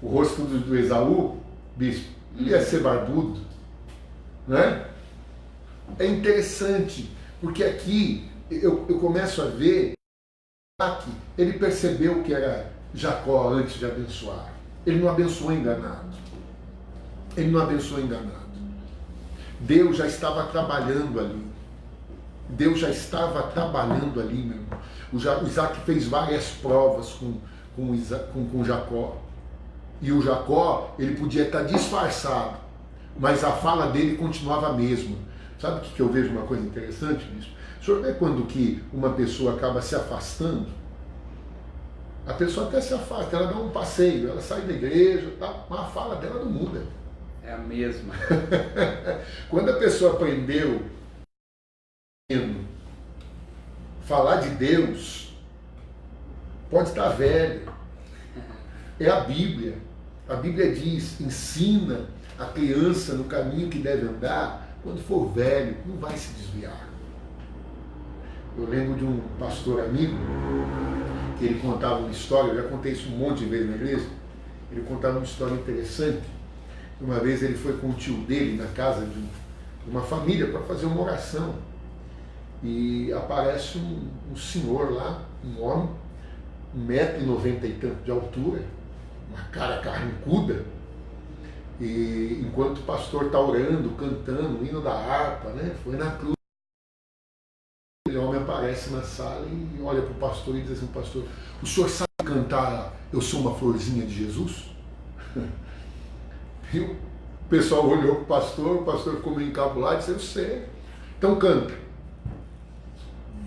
O rosto do Esaú, bispo? Ele ia ser barbudo, né? É interessante, porque aqui eu começo a ver que ele percebeu que era Jacó antes de abençoar. Ele não abençoou enganado. Ele não abençoou enganado. Deus já estava trabalhando ali. Deus já estava trabalhando ali, meu irmão. O Isaac fez várias provas com Jacó. E o Jacó, ele podia estar disfarçado, mas a fala dele continuava a mesma. Sabe o que eu vejo uma coisa interessante nisso? O senhor vê quando que uma pessoa acaba se afastando? A pessoa até se afasta, ela dá um passeio, ela sai da igreja, tá? Mas a fala dela não muda. É a mesma. Quando a pessoa aprendeu falar de Deus, pode estar velho. É a Bíblia. A Bíblia diz, ensina a criança no caminho que deve andar, quando for velho, não vai se desviar. Eu lembro de um pastor amigo, que ele contava uma história, eu já contei isso um monte de vezes na igreja, ele contava uma história interessante. Uma vez ele foi com o tio dele na casa de uma família para fazer uma oração. E aparece um senhor lá, um homem, 1,90 m e tanto de altura, uma cara carrancuda, e enquanto o pastor está orando, cantando, o hino da harpa, né? Foi na cruz. O homem aparece na sala e olha para o pastor e diz assim: pastor, o senhor sabe cantar Eu Sou Uma Florzinha de Jesus? E o pessoal olhou para o pastor ficou meio encabulado e disse: eu sei. Então canta.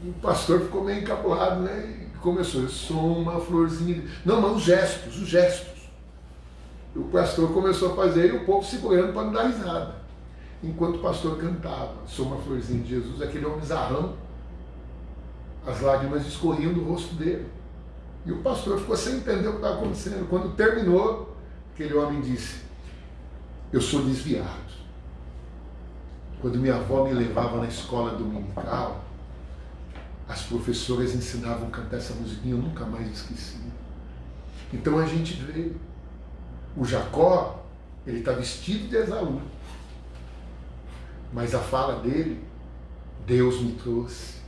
E o pastor ficou meio encabulado, né? E começou: eu sou uma florzinha. Não, mas os gestos. E o pastor começou a fazer e o povo segurando para não dar risada. Enquanto o pastor cantava, sou uma florzinha de Jesus, aquele homem zarrão, as lágrimas escorriam do rosto dele. E o pastor ficou sem entender o que estava acontecendo. Quando terminou, aquele homem disse: eu sou desviado. Quando minha avó me levava na escola dominical, as professoras ensinavam a cantar essa musiquinha, eu nunca mais esqueci. Então a gente vê o Jacó, ele está vestido de Esaú, mas a fala dele, Deus me trouxe.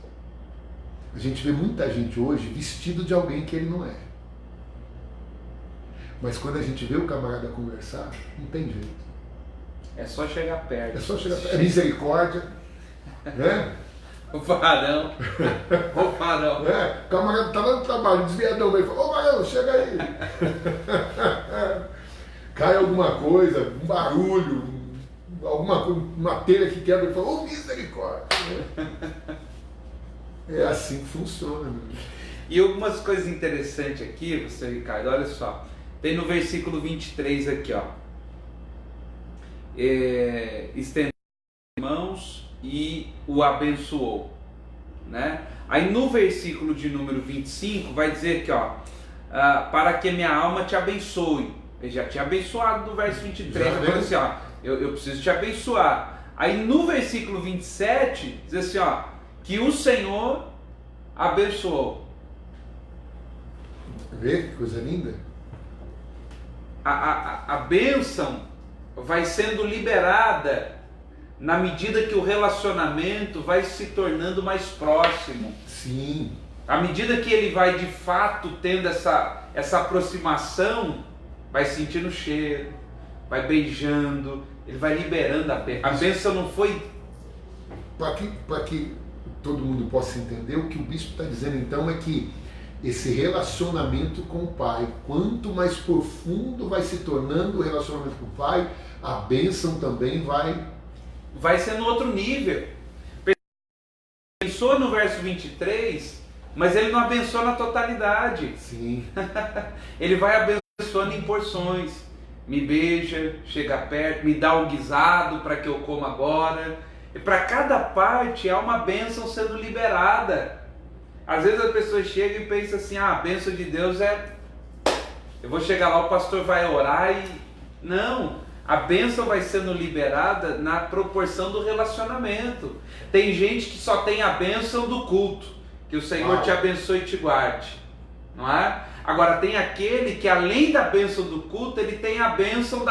A gente vê muita gente hoje vestido de alguém que ele não é. Mas quando a gente vê o camarada conversar, não tem jeito. É só chegar perto. É só chegar perto. É misericórdia, né? O varão. O varão. O camarada está lá no trabalho, desviadão, ele fala: ô varão, chega aí. Cai alguma coisa, um barulho, uma telha que quebra, ele fala: ô misericórdia. É assim que funciona, meu. E algumas coisas interessantes aqui, você, Ricardo, olha só. Tem no versículo 23 aqui, ó. Estendeu as mãos e o abençoou, né? Aí no versículo de número 25 vai dizer que, ó, para que minha alma te abençoe. Ele já tinha abençoado no verso 23, ele falou assim, ó, eu preciso te abençoar. Aí no versículo 27 diz assim, ó, que o Senhor abençoou. Vê que coisa linda? A bênção vai sendo liberada na medida que o relacionamento vai se tornando mais próximo. Sim. À medida que ele vai de fato tendo essa aproximação, vai sentindo o cheiro, vai beijando, ele vai liberando a bênção. A bênção não foi... Para que todo mundo possa entender, o que o bispo está dizendo então é que esse relacionamento com o Pai, quanto mais profundo vai se tornando o relacionamento com o Pai, a bênção também vai ser no outro nível. Pensou no verso 23, mas ele não abençoa na totalidade. Sim. Ele vai abençoando em porções. Me beija, chega perto, me dá um guisado para que eu coma agora. E para cada parte há uma bênção sendo liberada. Às vezes a pessoa chega e pensa assim, a bênção de Deus é... eu vou chegar lá, o pastor vai orar e... Não, a bênção vai sendo liberada na proporção do relacionamento. Tem gente que só tem a bênção do culto, que o Senhor te abençoe e te guarde, não é? Agora tem aquele que além da bênção do culto, ele tem a bênção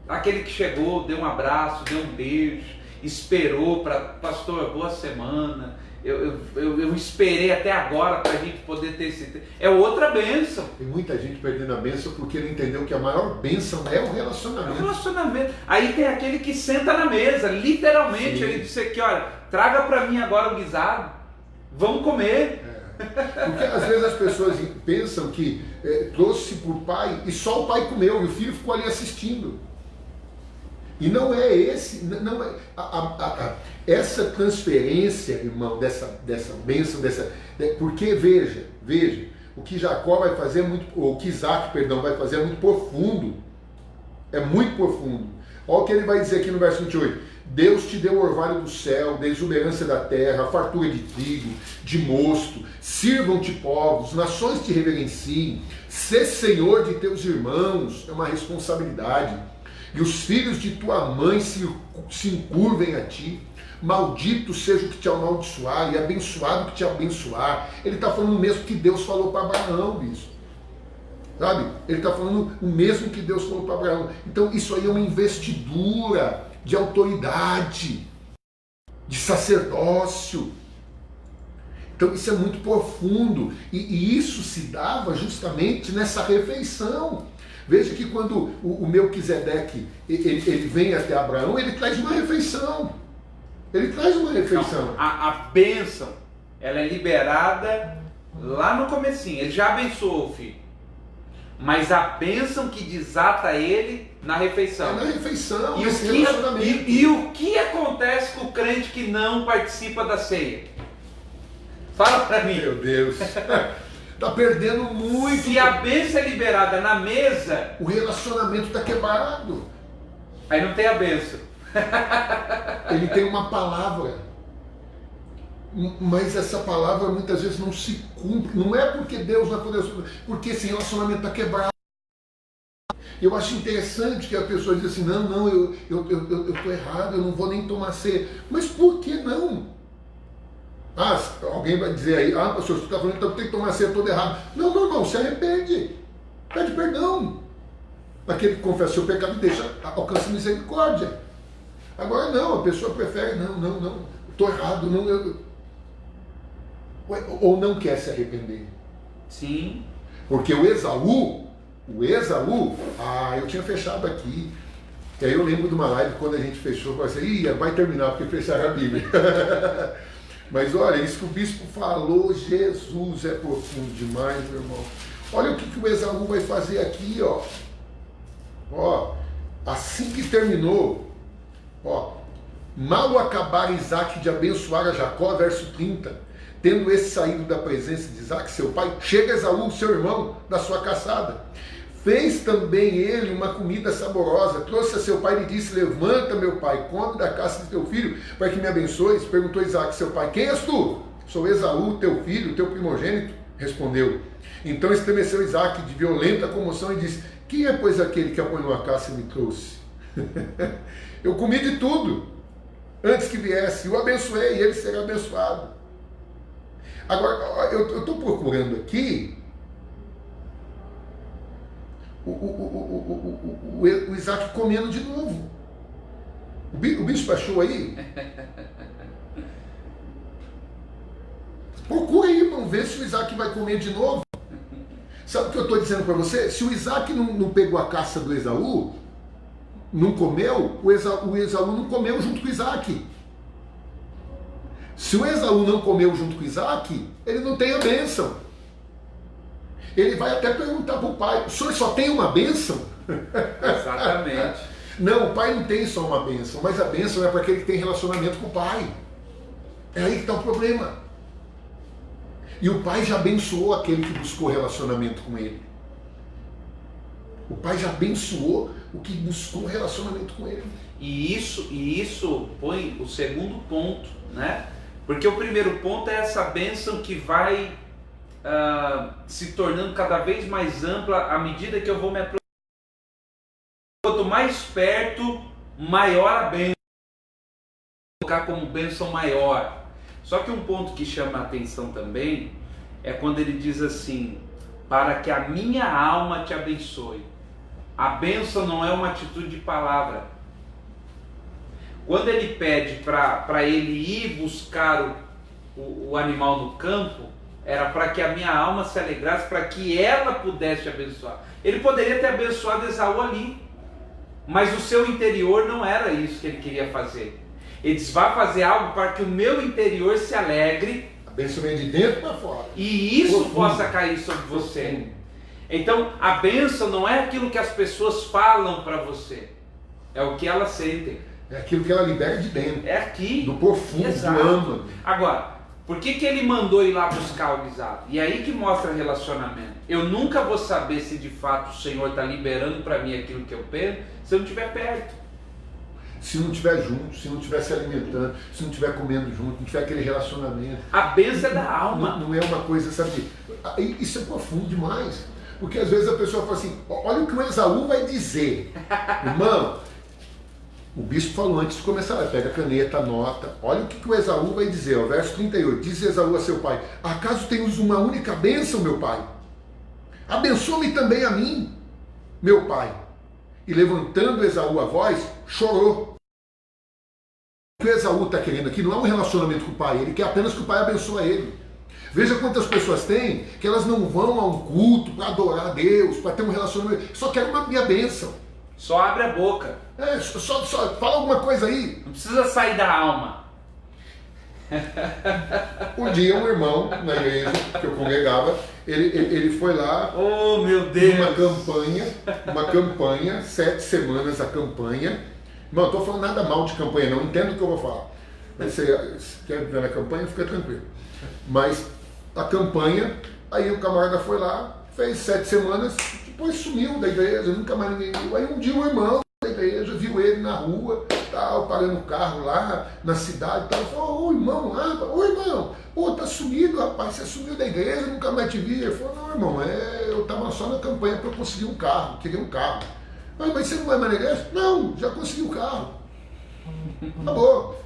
daquele que chegou, deu um abraço, deu um beijo, esperou para pastor, boa semana, eu esperei até agora para a gente poder ter esse... É outra bênção. Tem muita gente perdendo a bênção porque ele entendeu que a maior bênção é o relacionamento. É o relacionamento. Aí tem aquele que senta na mesa, literalmente. Sim. Ele disse aqui, olha, traga para mim agora o guisado, vamos comer. Porque às vezes as pessoas pensam que trouxe para o pai e só o pai comeu e o filho ficou ali assistindo. E não é esse, não é, essa transferência, irmão, dessa bênção, porque veja, o que Jacó vai fazer o que Isaac, vai fazer é muito profundo. É muito profundo. Olha o que ele vai dizer aqui no verso 28. Deus te deu o orvalho do céu, da exuberância da terra, a fartura de trigo, de mosto, sirvam-te povos, nações te reverenciem, sê senhor de teus irmãos, é uma responsabilidade, e os filhos de tua mãe se encurvem a ti, maldito seja o que te amaldiçoar, e abençoado o que te abençoar. Ele está falando o mesmo que Deus falou para Abraão, bispo. Sabe? Ele está falando o mesmo que Deus falou para Abraão. Então isso aí é uma investidura de autoridade, de sacerdócio. Então isso é muito profundo, e isso se dava justamente nessa refeição. Veja que quando o Melquisedeque ele vem até Abraão, ele traz uma refeição. Ele traz uma refeição. Então, a bênção, ela é liberada lá no comecinho. Ele já abençoou o filho. Mas a bênção que desata ele na refeição. É na refeição, e o que acontece com o crente que não participa da ceia? Fala pra mim. Meu Deus. Está perdendo muito. Se a bênção é liberada na mesa, o relacionamento está quebrado. Aí não tem a bênção. Ele tem uma palavra, mas essa palavra muitas vezes não se cumpre. Não é porque Deus não é poderoso, porque esse relacionamento está quebrado. Eu acho interessante que a pessoa diz assim, não, eu estou errado, eu não vou nem tomar ceia. Mas por que não? Alguém vai dizer aí, pastor, você está falando então tem que tomar ceia todo errado. Não, se arrepende, pede perdão. Aquele que confessa o seu pecado e deixa, alcança misericórdia. Agora não, a pessoa prefere, não, estou errado, ou não quer se arrepender. Sim. Porque o Esaú, eu tinha fechado aqui. E aí eu lembro de uma live quando a gente fechou, eu falei assim, vai terminar porque fecharam a Bíblia. Mas olha, isso que o bispo falou, Jesus, é profundo demais, meu irmão. Olha o que o Esaú vai fazer aqui, ó. Assim que terminou, mal acabar Isaac de abençoar a Jacó, verso 30, tendo esse saído da presença de Isaac, seu pai, chega Esaú, seu irmão, da sua caçada. Fez também ele uma comida saborosa, trouxe a seu pai e lhe disse, levanta meu pai, come da caça de teu filho, para que me abençoes. Perguntou Isaac, seu pai, quem és tu? Sou Esaú, teu filho, teu primogênito. Respondeu. Então estremeceu Isaac de violenta comoção e disse, quem é pois aquele que apanhou a caça e me trouxe? Eu comi de tudo, antes que viesse, o abençoei e ele será abençoado. Agora, eu estou procurando aqui, o Isaac comendo de novo. O bispo achou aí? Procura aí, vamos ver se o Isaac vai comer de novo. Sabe o que eu estou dizendo para você? Se o Isaac não pegou a caça do Esaú, não comeu, o Esaú não comeu junto com o Isaac. Se o Esaú não comeu junto com o Isaac, ele não tem a bênção. Ele vai até perguntar para o pai, o senhor só tem uma bênção? Exatamente. Não, o pai não tem só uma bênção, mas a bênção é para aquele que tem relacionamento com o pai. É aí que está o problema. E o pai já abençoou aquele que buscou relacionamento com ele. O pai já abençoou o que buscou relacionamento com ele. E isso põe o segundo ponto, né? Porque o primeiro ponto é essa bênção que vai se tornando cada vez mais ampla à medida que eu vou me aproximando. Quanto mais perto, maior a bênção. Vou colocar como bênção maior. Só que um ponto que chama a atenção também é quando ele diz assim, para que a minha alma te abençoe. A bênção não é uma atitude de palavra. Quando ele pede para ele ir buscar o animal no campo, era para que a minha alma se alegrasse, para que ela pudesse abençoar. Ele poderia ter abençoado Esaú ali, mas o seu interior não era isso que ele queria fazer. Ele disse: vai fazer algo para que o meu interior se alegre. A bênção vem de dentro para fora. E isso Profundo. possa cair sobre você. Profundo. Então, a bênção não é aquilo que as pessoas falam para você, é o que elas sentem. É aquilo que ela libera de dentro. É aqui. Do profundo, Exato. do âmago. Agora, por que ele mandou ir lá buscar o guisado? E aí que mostra relacionamento. Eu nunca vou saber se de fato o Senhor está liberando para mim aquilo que eu penso, se eu não estiver perto. Se não estiver junto, se não estiver se alimentando, se não estiver comendo junto, não tiver aquele relacionamento. A bênção é da alma. Não é uma coisa, sabe? Isso é profundo demais. Porque às vezes a pessoa fala assim: olha o que o Esaú vai dizer. Irmão, o bispo falou antes de começar, pega a caneta, anota. Olha o que o Esaú vai dizer, ó, verso 38. Diz Esaú a seu pai: acaso temos uma única bênção, meu pai? Abençoa-me também a mim, meu pai. E levantando Esaú a voz, chorou. O que o Esaú está querendo aqui não é um relacionamento com o pai, ele quer apenas que o pai abençoe ele. Veja quantas pessoas têm que elas não vão a um culto para adorar a Deus, para ter um relacionamento, só querem uma minha bênção. Só abre a boca. Só fala alguma coisa aí. Não precisa sair da alma. Um dia um irmão na igreja que eu congregava, ele foi lá, oh meu Deus, uma campanha, 7 semanas a campanha. Não estou falando nada mal de campanha, não entendo o que eu vou falar. Mas você quer ver na campanha, fica tranquilo. Mas a campanha, aí o camarada foi lá, fez 7 semanas, depois sumiu da igreja, nunca mais ninguém viu. Aí um dia o irmão da igreja viu ele na rua, tal, parando o carro lá na cidade, tal, falou: ô irmão, ô, tá sumido, rapaz, você sumiu da igreja, nunca mais te vi. Ele falou: não, irmão, eu estava só na campanha para conseguir um carro, queria um carro. Mas você não vai mais na igreja? Não, já consegui o carro. Acabou.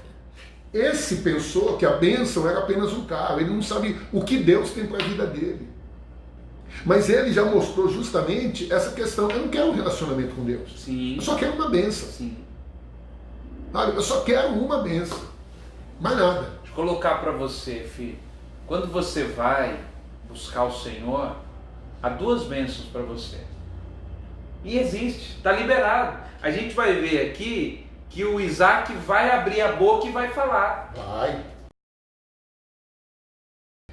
Esse pensou que a bênção era apenas um carro, ele não sabe o que Deus tem para a vida dele. Mas ele já mostrou justamente essa questão: eu não quero um relacionamento com Deus. Sim. Eu só quero uma bênção. Sim. Eu só quero uma bênção. Mais nada. Deixa eu colocar para você, filho. Quando você vai buscar o Senhor, há 2 bênçãos para você. E existe, está liberado. A gente vai ver aqui que o Isaac vai abrir a boca e vai falar. Vai.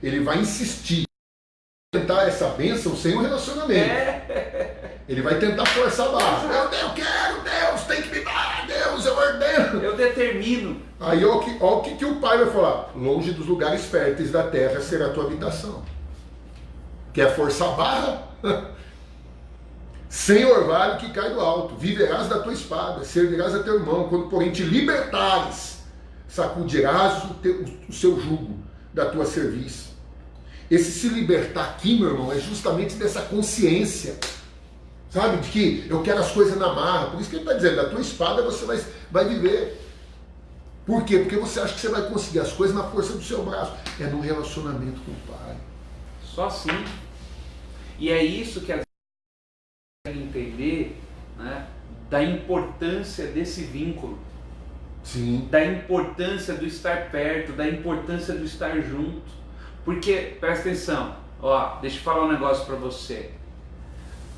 Ele vai insistir. Tentar essa bênção sem um relacionamento. Ele vai tentar forçar a barra. Eu quero, Deus tem que me dar, Deus, eu ordeno. Eu determino. Aí olha o que o pai vai falar: longe dos lugares férteis da terra será a tua habitação. Quer forçar a barra? Sem orvalho que cai do alto, viverás da tua espada, servirás a teu irmão, quando porém te libertares, sacudirás o seu jugo da tua cerviz. Esse se libertar aqui, meu irmão, é justamente dessa consciência, sabe, de que eu quero as coisas na marra. Por isso que ele está dizendo: da tua espada você vai viver. Por quê? Porque você acha que você vai conseguir as coisas na força do seu braço. É no relacionamento com o Pai. Só assim. E é isso que a gente tem que entender, né, da importância desse vínculo. Sim. Da importância do estar perto, da importância do estar junto. Porque, presta atenção, ó, deixa eu falar um negócio para você.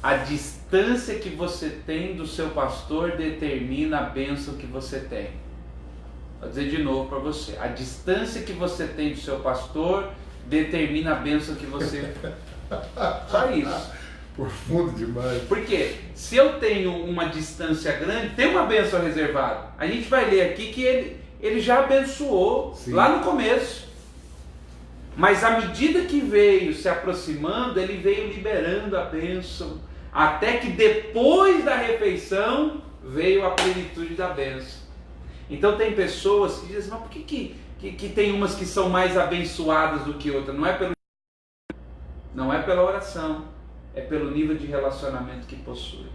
A distância que você tem do seu pastor determina a bênção que você tem. Vou dizer de novo para você. A distância que você tem do seu pastor determina a bênção que você... Só isso. Profundo demais. Porque se eu tenho uma distância grande, tem uma bênção reservada. A gente vai ler aqui que ele já abençoou. Sim. Lá no começo. Mas à medida que veio se aproximando, ele veio liberando a bênção, até que depois da refeição veio a plenitude da bênção. Então tem pessoas que dizem: mas por que tem umas que são mais abençoadas do que outras? Não é pela oração, é pelo nível de relacionamento que possui.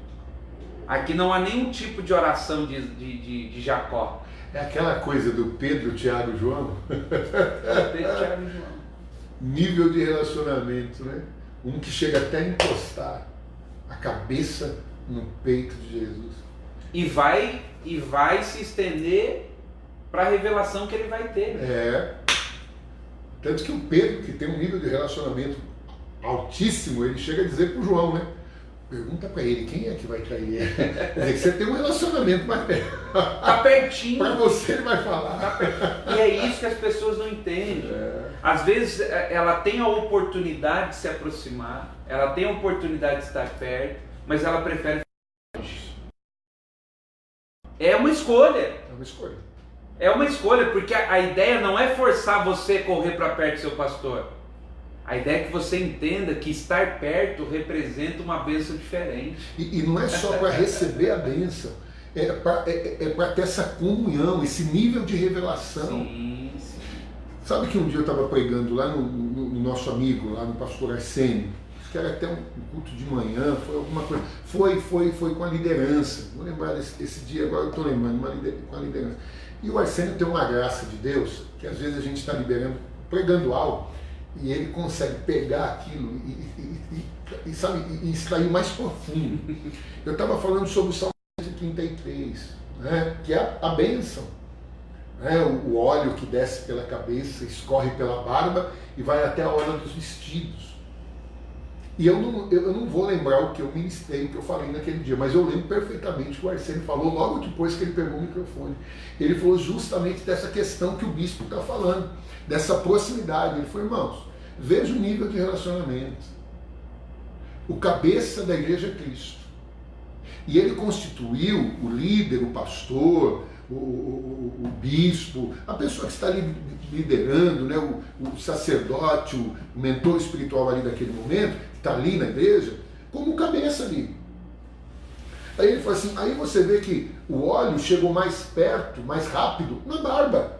Aqui não há nenhum tipo de oração de Jacó. É aquela coisa do Pedro, Tiago e João. Pedro, Tiago e João. Nível de relacionamento, né? Um que chega até a encostar a cabeça no peito de Jesus. E vai se estender para a revelação que ele vai ter. É. Tanto que o Pedro, que tem um nível de relacionamento altíssimo, ele chega a dizer para o João, né? Pergunta para ele, quem é que vai trair ele? Quer dizer, que você tem um relacionamento mais perto. Tá pertinho. Para você ele vai falar. Tá. E é isso que as pessoas não entendem. Às vezes ela tem a oportunidade de se aproximar, ela tem a oportunidade de estar perto, mas ela prefere ficar longe. É uma escolha. É uma escolha. É uma escolha, porque a ideia não é forçar você a correr para perto do seu pastor. A ideia é que você entenda que estar perto representa uma bênção diferente. E não é só para receber a bênção, é para ter essa comunhão, esse nível de revelação. Sim, sim. Sabe que um dia eu estava pregando lá no nosso amigo, lá no pastor Arsênio, que era até um culto de manhã, foi alguma coisa, foi com a liderança, vou lembrar desse dia, agora eu estou lembrando, com a liderança. E o Arsênio tem uma graça de Deus, que às vezes a gente está pregando algo, e ele consegue pegar aquilo e sabe, e extrair mais profundo. Eu estava falando sobre o Salmo 133, né, que é a bênção. Né, o óleo que desce pela cabeça, escorre pela barba e vai até a orla dos vestidos. E eu não vou lembrar o que eu ministrei, o que eu falei naquele dia, mas eu lembro perfeitamente o que o Arsênio falou logo depois que ele pegou o microfone. Ele falou justamente dessa questão que o bispo está falando, dessa proximidade. Ele falou, irmãos, veja o nível de relacionamento. O cabeça da igreja é Cristo. E ele constituiu o líder, o pastor, o bispo, a pessoa que está ali liderando, né, o sacerdote, o mentor espiritual ali daquele momento, que está ali na igreja, como cabeça ali. Aí ele fala assim, aí você vê que o óleo chegou mais perto, mais rápido, na barba.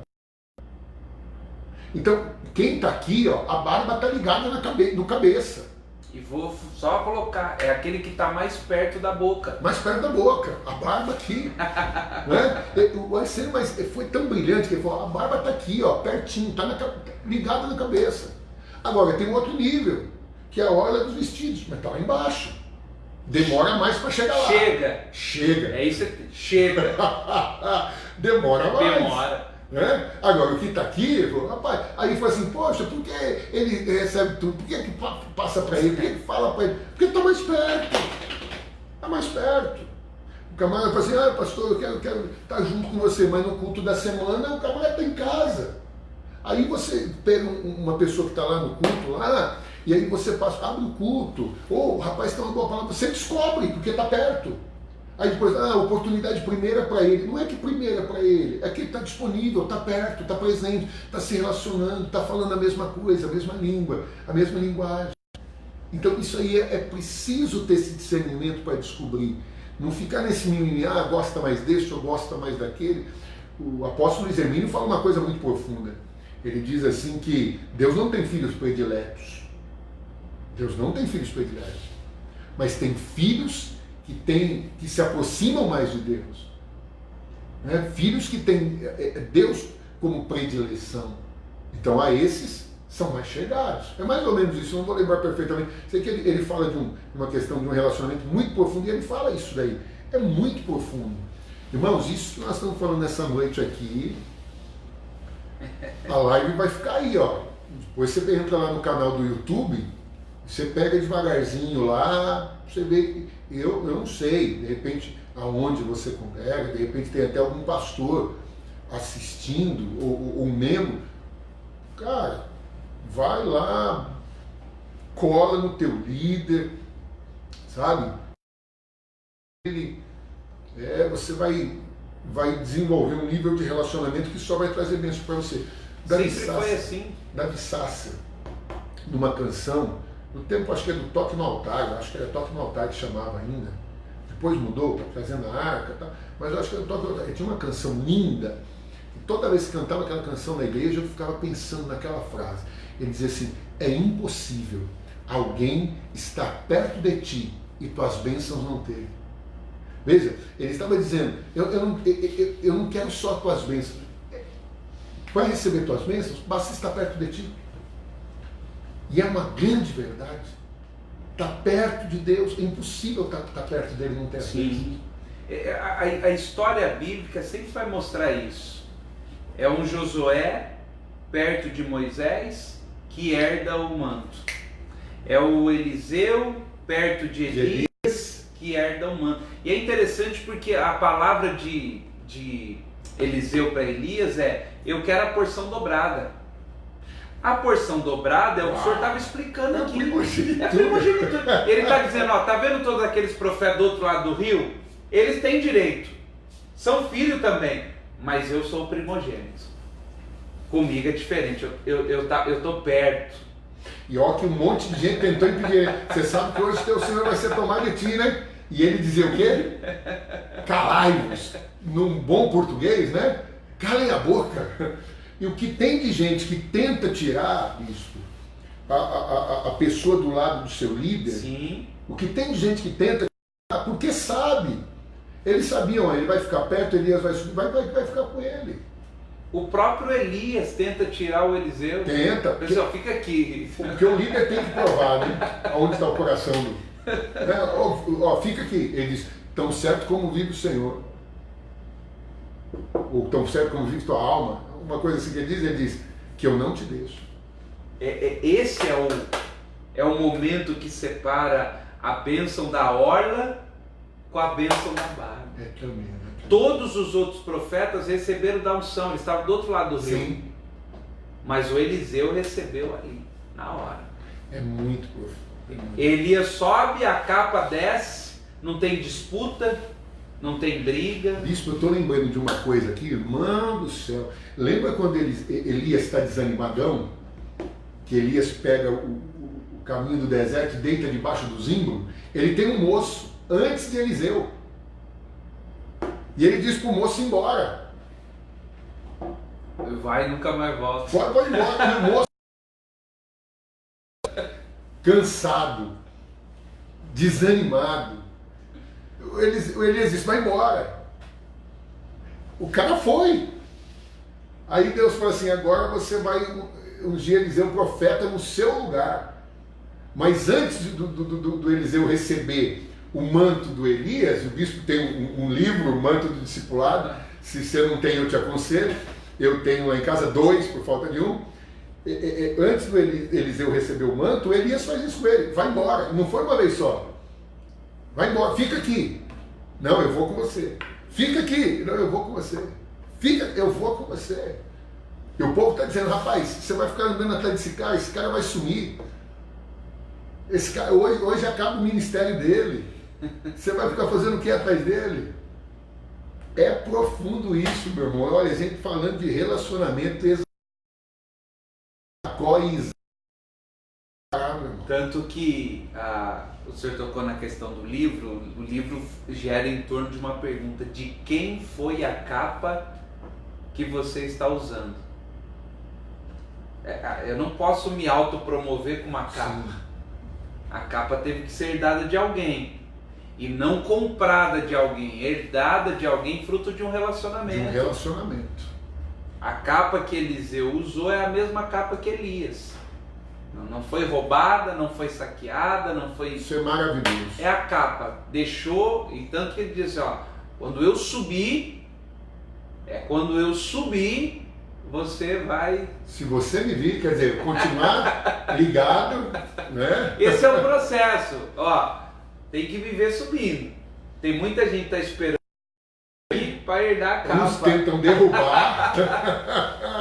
Então, quem está aqui, ó, a barba está ligada no cabeça. E vou só colocar, é aquele que está mais perto da boca. Mais perto da boca, a barba aqui. Né? O Arsênio, mas foi tão brilhante que ele falou, a barba está aqui, ó, pertinho, está ligada na cabeça. Agora, tem um outro nível, que é a orla dos vestidos, mas está lá embaixo. Demora mais para chegar lá. Chega. É isso, chega. Demora mais. Demora. Né? Agora, o que está aqui, rapaz, aí fala assim, poxa, por que ele recebe tudo? Por que passa para ele? Por que fala para ele? Porque está mais perto. Está mais perto. O camarada fala assim, pastor, eu quero estar junto com você, mas no culto da semana o camarada está em casa. Aí você pega uma pessoa que está lá no culto, lá, e aí você abre o culto, o rapaz tem uma boa palavra, você descobre, porque está perto. Aí depois, a oportunidade primeira para ele. Não é que primeira para ele, é que ele está disponível, está perto, está presente, está se relacionando, está falando a mesma coisa, a mesma língua, a mesma linguagem. Então isso aí é preciso ter esse discernimento para descobrir. Não ficar nesse mimimi, gosta mais desse ou gosta mais daquele. O apóstolo Luiz Hermínio fala uma coisa muito profunda. Ele diz assim que Deus não tem filhos prediletos. Deus não tem filhos prediletos. Mas tem filhos que se aproximam mais de Deus. Né? Filhos que têm Deus como predileção. Então a esses são mais chegados. É mais ou menos isso, eu não vou lembrar perfeitamente. Sei que ele fala de uma questão de um relacionamento muito profundo, e ele fala isso daí. É muito profundo. Irmãos, isso que nós estamos falando nessa noite aqui, a live vai ficar aí, ó. Depois você entra lá no canal do YouTube, você pega devagarzinho lá, você vê. Eu não sei, de repente, aonde você congrega, de repente tem até algum pastor assistindo, ou um membro. Cara, vai lá, cola no teu líder, sabe? Você vai desenvolver um nível de relacionamento que só vai trazer bênção para você. Sempre foi assim. Davi Sasser, numa canção, no tempo acho que é do Toque no Altar, acho que era Toque no Altar que chamava ainda, depois mudou, trazendo a arca, tá? Mas eu acho que era Toque no Altar. Ele tinha uma canção linda, e toda vez que cantava aquela canção na igreja eu ficava pensando naquela frase. Ele dizia assim, é impossível alguém estar perto de ti e tuas bênçãos não ter. Veja, ele estava dizendo, eu não quero só tuas bênçãos. Para receber tuas bênçãos, basta estar perto de ti. E é uma grande verdade. Está perto de Deus, é impossível estar perto dele e não ter Sim. A história bíblica sempre vai mostrar isso. É um Josué perto de Moisés que herda o manto. É o Eliseu perto de Elias que herda o manto. E é interessante porque a palavra de Eliseu para Elias é: eu quero a porção dobrada. A porção dobrada é o que o senhor estava explicando aqui. É primogenitura. Ele está dizendo, ó, tá vendo todos aqueles profetas do outro lado do rio? Eles têm direito. São filhos também. Mas eu sou o primogênito. Comigo é diferente. Eu tô perto. E ó, que um monte de gente tentou impedir. Você sabe que hoje teu Senhor vai ser tomado de ti, né? E ele dizia o quê? Calai-vos. Num bom português, né? Calem a boca. E o que tem de gente que tenta tirar isso, a pessoa do lado do seu líder, sim. O que tem de gente que tenta tirar, porque sabe. Eles sabiam, ele vai ficar perto, Elias vai subir, vai ficar com ele. O próprio Elias tenta tirar o Eliseu. Tenta. Pessoal, fica aqui. Porque o líder tem que provar, né? Onde está o coração do... Ó, fica aqui. Ele diz, tão certo como vive o Senhor. Ou tão certo como vive tua alma. Uma coisa assim que ele diz que eu não te deixo. Esse é o momento que separa a bênção da orla com a bênção da barra. É tremendo. Todos os outros profetas receberam da unção, eles estavam do outro lado do rio. Sim. Mas o Eliseu recebeu ali, na hora. É muito profundo. Elias sobe, a capa desce, não tem disputa, não tem briga. Bispo, eu estou lembrando de uma coisa aqui, irmão do céu. Lembra quando Elias está desanimadão? Que Elias pega o caminho do deserto e deita debaixo do zimbro? Ele tem um moço antes de Eliseu. E ele diz para o moço ir embora. Vai e nunca mais volta. Pode ir embora. E o moço, cansado, desanimado, o Elias disse, vai embora. O cara foi. Aí Deus falou assim, agora você vai ungir Eliseu profeta no seu lugar. Mas antes do Eliseu receber o manto do Elias, o bispo tem um livro, o Manto do Discipulado, se você não tem eu te aconselho, eu tenho lá em casa 2, por falta de um. Antes do Eliseu receber o manto, o Elias faz isso com ele, vai embora, não foi uma vez só. Vai embora, fica aqui. Não, eu vou com você. Fica aqui. Não, eu vou com você. Fica, eu vou com você. E o povo está dizendo, rapaz, você vai ficar andando atrás desse cara, esse cara vai sumir. Esse cara, hoje acaba o ministério dele. Você vai ficar fazendo o que atrás dele? É profundo isso, meu irmão. Olha, a gente falando de relacionamento tanto que o senhor tocou na questão do livro, o livro gera em torno de uma pergunta: de quem foi a capa que você está usando? Eu não posso me autopromover com uma capa. Sim. A capa teve que ser herdada de alguém. E não comprada de alguém, herdada de alguém, fruto de um relacionamento. De um relacionamento. A capa que Eliseu usou é a mesma capa que Elias. Não foi roubada, não foi saqueada, não foi... Isso é maravilhoso. É a capa. Deixou, e tanto que ele diz, ó, quando eu subir, você vai... Se você me vir, quer dizer, continuar ligado, né? Esse é o processo, ó. Tem que viver subindo. Tem muita gente que está esperando para herdar a capa. Uns tentam derrubar.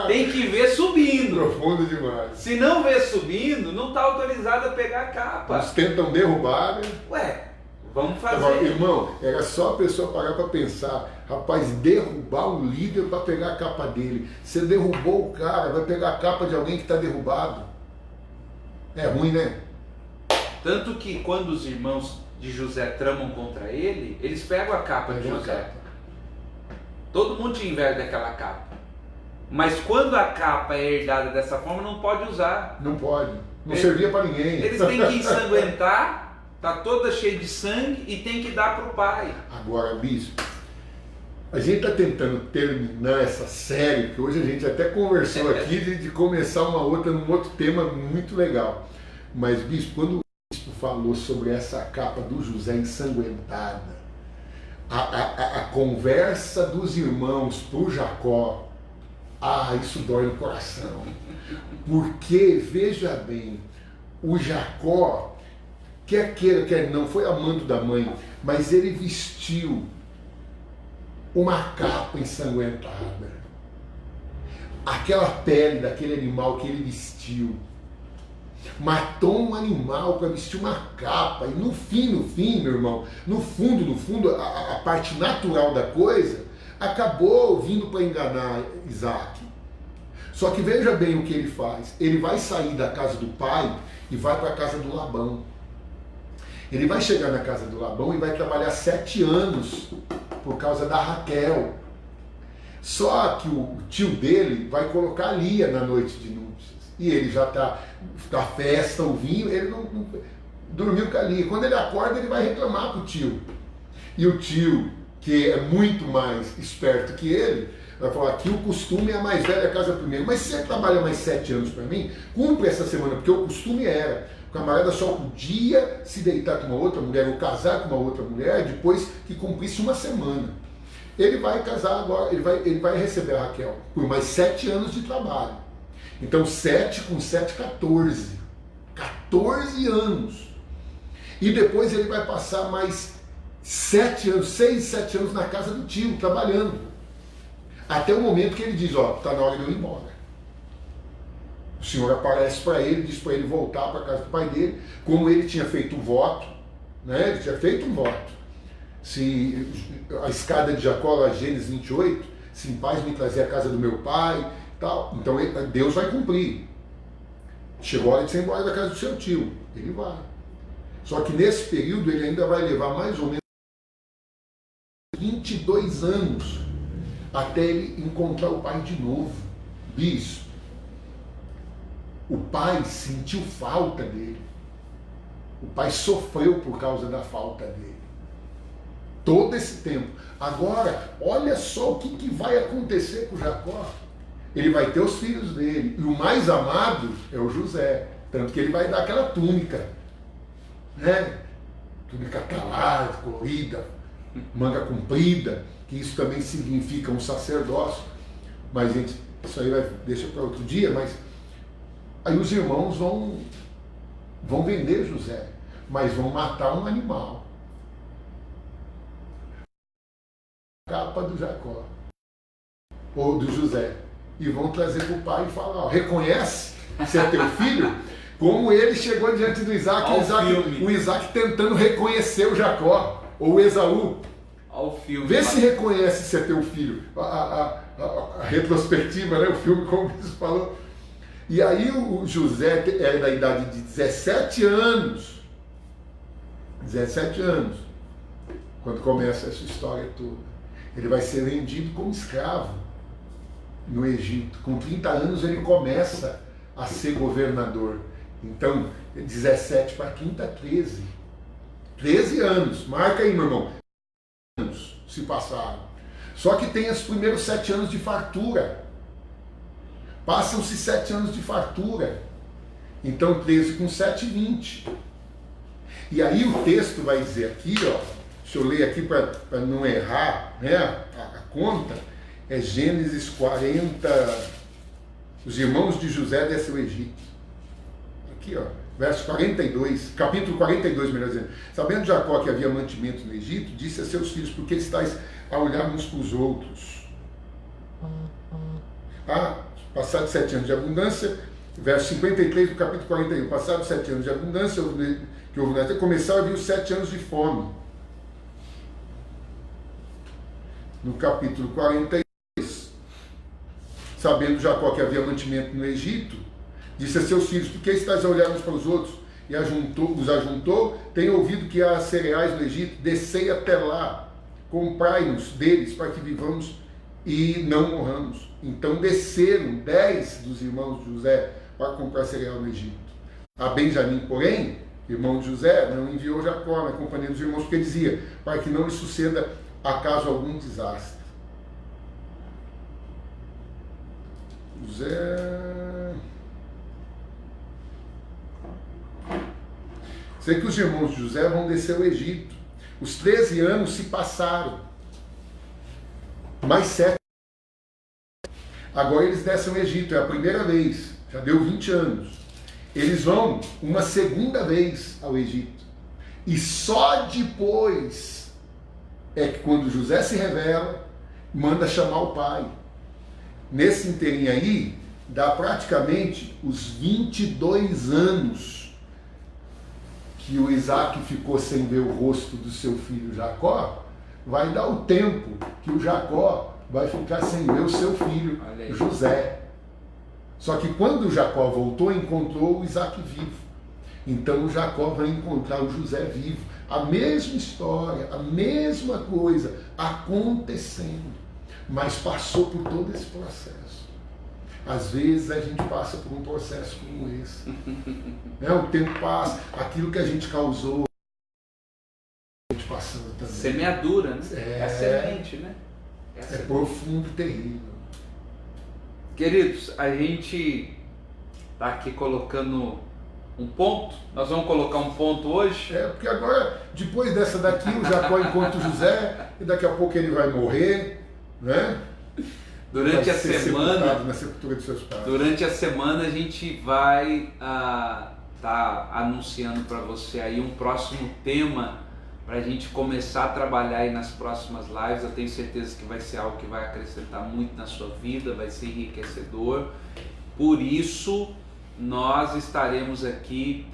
Tem que ver subindo. Profundo demais. Se não ver subindo, não está autorizado a pegar a capa. Uns tentam derrubar. Né? Ué, vamos fazer. Agora, irmão, era só a pessoa parar para pensar. Rapaz, derrubar o líder para pegar a capa dele. Você derrubou o cara, vai pegar a capa de alguém que está derrubado. É ruim, né? Tanto que quando os irmãos de José tramam contra ele, eles pegam a capa de José. Todo mundo tinha inveja daquela capa. Mas quando a capa é herdada dessa forma, não pode usar. Não pode. Não servia para ninguém. Eles têm que ensanguentar, tá toda cheia de sangue e tem que dar para o pai. Agora, bispo, a gente está tentando terminar essa série, que hoje a gente até conversou aqui de começar uma outra, num outro tema muito legal. Mas, bispo, quando falou sobre essa capa do José ensanguentada, a conversa dos irmãos para o Jacó Ah, isso dói no coração. Porque, veja bem, o Jacó, quer queira, quer não, foi amando da mãe, mas ele vestiu uma capa ensanguentada. Aquela pele daquele animal que ele vestiu. Matou um animal para vestir uma capa. E no fim, meu irmão, no fundo, a parte natural da coisa acabou vindo para enganar Isaac. Só que veja bem o que ele faz. Ele vai sair da casa do pai e vai para a casa do Labão. Ele vai chegar na casa do Labão e vai trabalhar 7 anos por causa da Raquel. Só que o tio dele vai colocar Lia na noite de núpcias. E ele já está na festa, o vinho, ele não dormiu com a Lia. Quando ele acorda, ele vai reclamar com o tio. E o tio, que é muito mais esperto que ele, vai falar que o costume é a mais velha casa primeiro. Mas se você trabalha mais 7 anos para mim, cumpre essa semana, porque o costume era. O camarada só podia se deitar com uma outra mulher ou casar com uma outra mulher depois que cumprisse uma semana. Ele vai casar agora, ele vai receber a Raquel por mais 7 anos de trabalho. Então 7 com 7, 14. 14 anos. E depois ele vai passar mais 7 anos, 6, 7 anos na casa do tio, trabalhando. Até o momento que ele diz, ó, está na hora de eu ir embora. O Senhor aparece para ele, diz para ele voltar para a casa do pai dele, como ele tinha feito um voto, né? Ele tinha feito um voto. Se a escada de Jacó, lá, Gênesis 28, se em paz me trazer a casa do meu pai, tal. Então Deus vai cumprir. Chegou a hora de ser embora da casa do seu tio, ele vai. Só que nesse período ele ainda vai levar mais ou menos 22 anos até ele encontrar o pai de novo. Bispo, o pai sentiu falta dele. O pai sofreu por causa da falta dele. Todo esse tempo. Agora, olha só o que vai acontecer com Jacó. Ele vai ter os filhos dele. E o mais amado é o José. Tanto que ele vai dar aquela túnica. Né? Túnica calada, colorida, manga comprida. Que isso também significa um sacerdócio. Mas, gente, isso aí deixa para outro dia. Mas aí os irmãos vão vender José. Mas vão matar um animal. Capa do Jacó, ou do José, e vão trazer para o pai e falar, ó, reconhece se é teu filho? Como ele chegou diante do Isaac, o Isaac tentando reconhecer o Jacó, ou o Esaú. Vê se reconhece se é teu filho. A retrospectiva, né? O filme, como você falou. E aí o José é da idade de 17 anos. 17 anos, quando começa essa história toda. Ele vai ser vendido como escravo no Egito. Com 30 anos ele começa a ser governador. Então, 17 para quinta, 13. 13 anos. Marca aí, meu irmão. Anos se passaram. Só que tem os primeiros 7 anos de fartura. Passam-se 7 anos de fartura. Então, 13 com 7, 20. E aí o texto vai dizer aqui, ó. Deixa eu ler aqui para não errar, né, a conta, é Gênesis 40, os irmãos de José descem ao Egito. Aqui, ó, verso 42, capítulo 42, melhor dizendo. Sabendo Jacó que havia mantimento no Egito, disse a seus filhos, por que estáis a olhar uns para os outros? Passados 7 anos de abundância, verso 53 do capítulo 41, passados 7 anos de abundância, começaram a vir os 7 anos de fome. No capítulo 42, sabendo Jacó que havia mantimento no Egito, disse a seus filhos, por que estáis a olhar uns para os outros? E os ajuntou, tenho ouvido que há cereais no Egito, descei até lá, comprai-nos deles para que vivamos e não morramos. Então desceram 10 dos irmãos de José para comprar cereal no Egito. A Benjamim, porém, irmão de José, não enviou Jacó na companhia dos irmãos, porque dizia, para que não lhe suceda acaso algum desastre. José... Sei que os irmãos de José vão descer ao Egito. Os 13 anos se passaram. Mais 7. Agora eles descem ao Egito, é a primeira vez, já deu 20 anos. Eles vão uma segunda vez ao Egito. E só depois é que quando José se revela, manda chamar o pai. Nesse inteirinho aí, dá praticamente os 22 anos que o Isaac ficou sem ver o rosto do seu filho Jacó, vai dar o tempo que o Jacó vai ficar sem ver o seu filho José. Só que quando o Jacó voltou, encontrou o Isaac vivo. Então o Jacó vai encontrar o José vivo. A mesma história, a mesma coisa acontecendo, mas passou por todo esse processo. Às vezes a gente passa por um processo como esse. O tempo passa, aquilo que a gente causou, a gente passando também. Semeadura, né? É a semente, né? É profundo e terrível. Queridos, a gente está aqui colocando um ponto. Nós vamos colocar um ponto hoje. Porque agora, depois dessa daqui, o Jacó encontra o José e daqui a pouco ele vai morrer, né? Durante a semana, na sepultura de seus pais. Durante a semana a gente vai tá anunciando para você aí um próximo tema para a gente começar a trabalhar aí nas próximas lives. Eu tenho certeza que vai ser algo que vai acrescentar muito na sua vida, vai ser enriquecedor. Por isso, nós estaremos aqui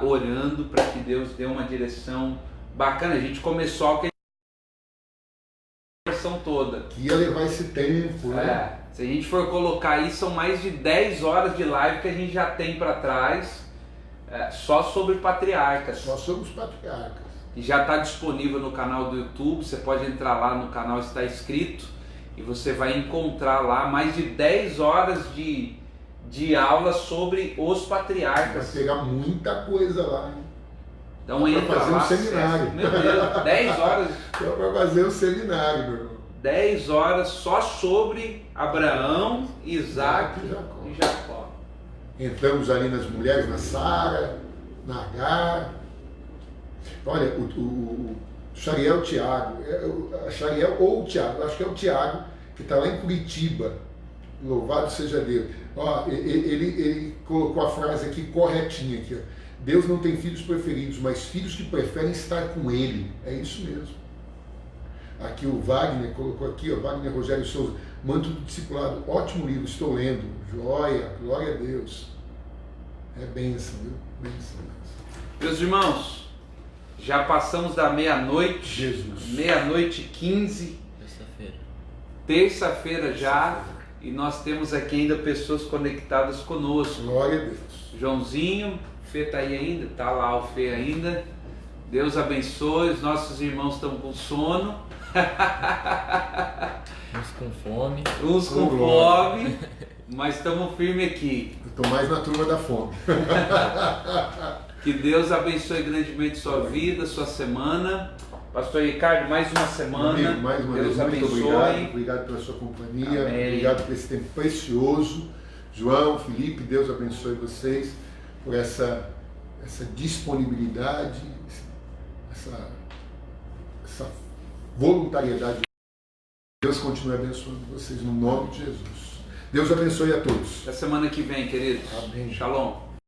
orando para que Deus dê uma direção bacana. A gente começou a versão toda. Que ia levar esse tempo, né? Se a gente for colocar aí, são mais de 10 horas de live que a gente já tem para trás, só sobre patriarcas. Só sobre os patriarcas. E já está disponível no canal do YouTube. Você pode entrar lá no canal, está escrito, e você vai encontrar lá mais de 10 horas de aula sobre os patriarcas. Vai pegar muita coisa lá, hein? Então entra fazer lá. Um seminário. Meu Deus, 10 horas. Dá para fazer um seminário, meu irmão. 10 horas só sobre Abraão, Isaac e Jacó. Entramos ali nas mulheres, na Sara, na Agar. Olha, o Xariel Tiago, Xariel ou o Tiago, acho que é o Tiago, que está lá em Curitiba, louvado seja Deus. Ele colocou a frase aqui corretinha, aqui, ó. Deus não tem filhos preferidos, mas filhos que preferem estar com Ele. É isso mesmo. Aqui o Wagner colocou aqui, ó, Wagner Rogério Souza, Manto do Discipulado, ótimo livro, estou lendo. Joia, glória a Deus. É bênção, viu? Bênção. Meus irmãos, já passamos da meia-noite. Jesus. Meia-noite 15. Terça-feira já. E nós temos aqui ainda pessoas conectadas conosco. Glória a Deus. Joãozinho, Fê está aí ainda, está lá o Fê ainda. Deus abençoe, os nossos irmãos estão com sono. Uns com fome. Uns com fome, mas estamos firmes aqui. Eu estou mais na turma da fome. Que Deus abençoe grandemente sua vida, sua semana. Pastor Ricardo, mais uma semana. Amigo, mais uma Deus vez, muito abençoe. obrigado. Obrigado pela sua companhia. Amém. Obrigado por esse tempo precioso. João, Felipe, Deus abençoe vocês por essa disponibilidade, essa voluntariedade. Deus continue abençoando vocês no nome de Jesus. Deus abençoe a todos. Até semana que vem, queridos. Amém. Shalom.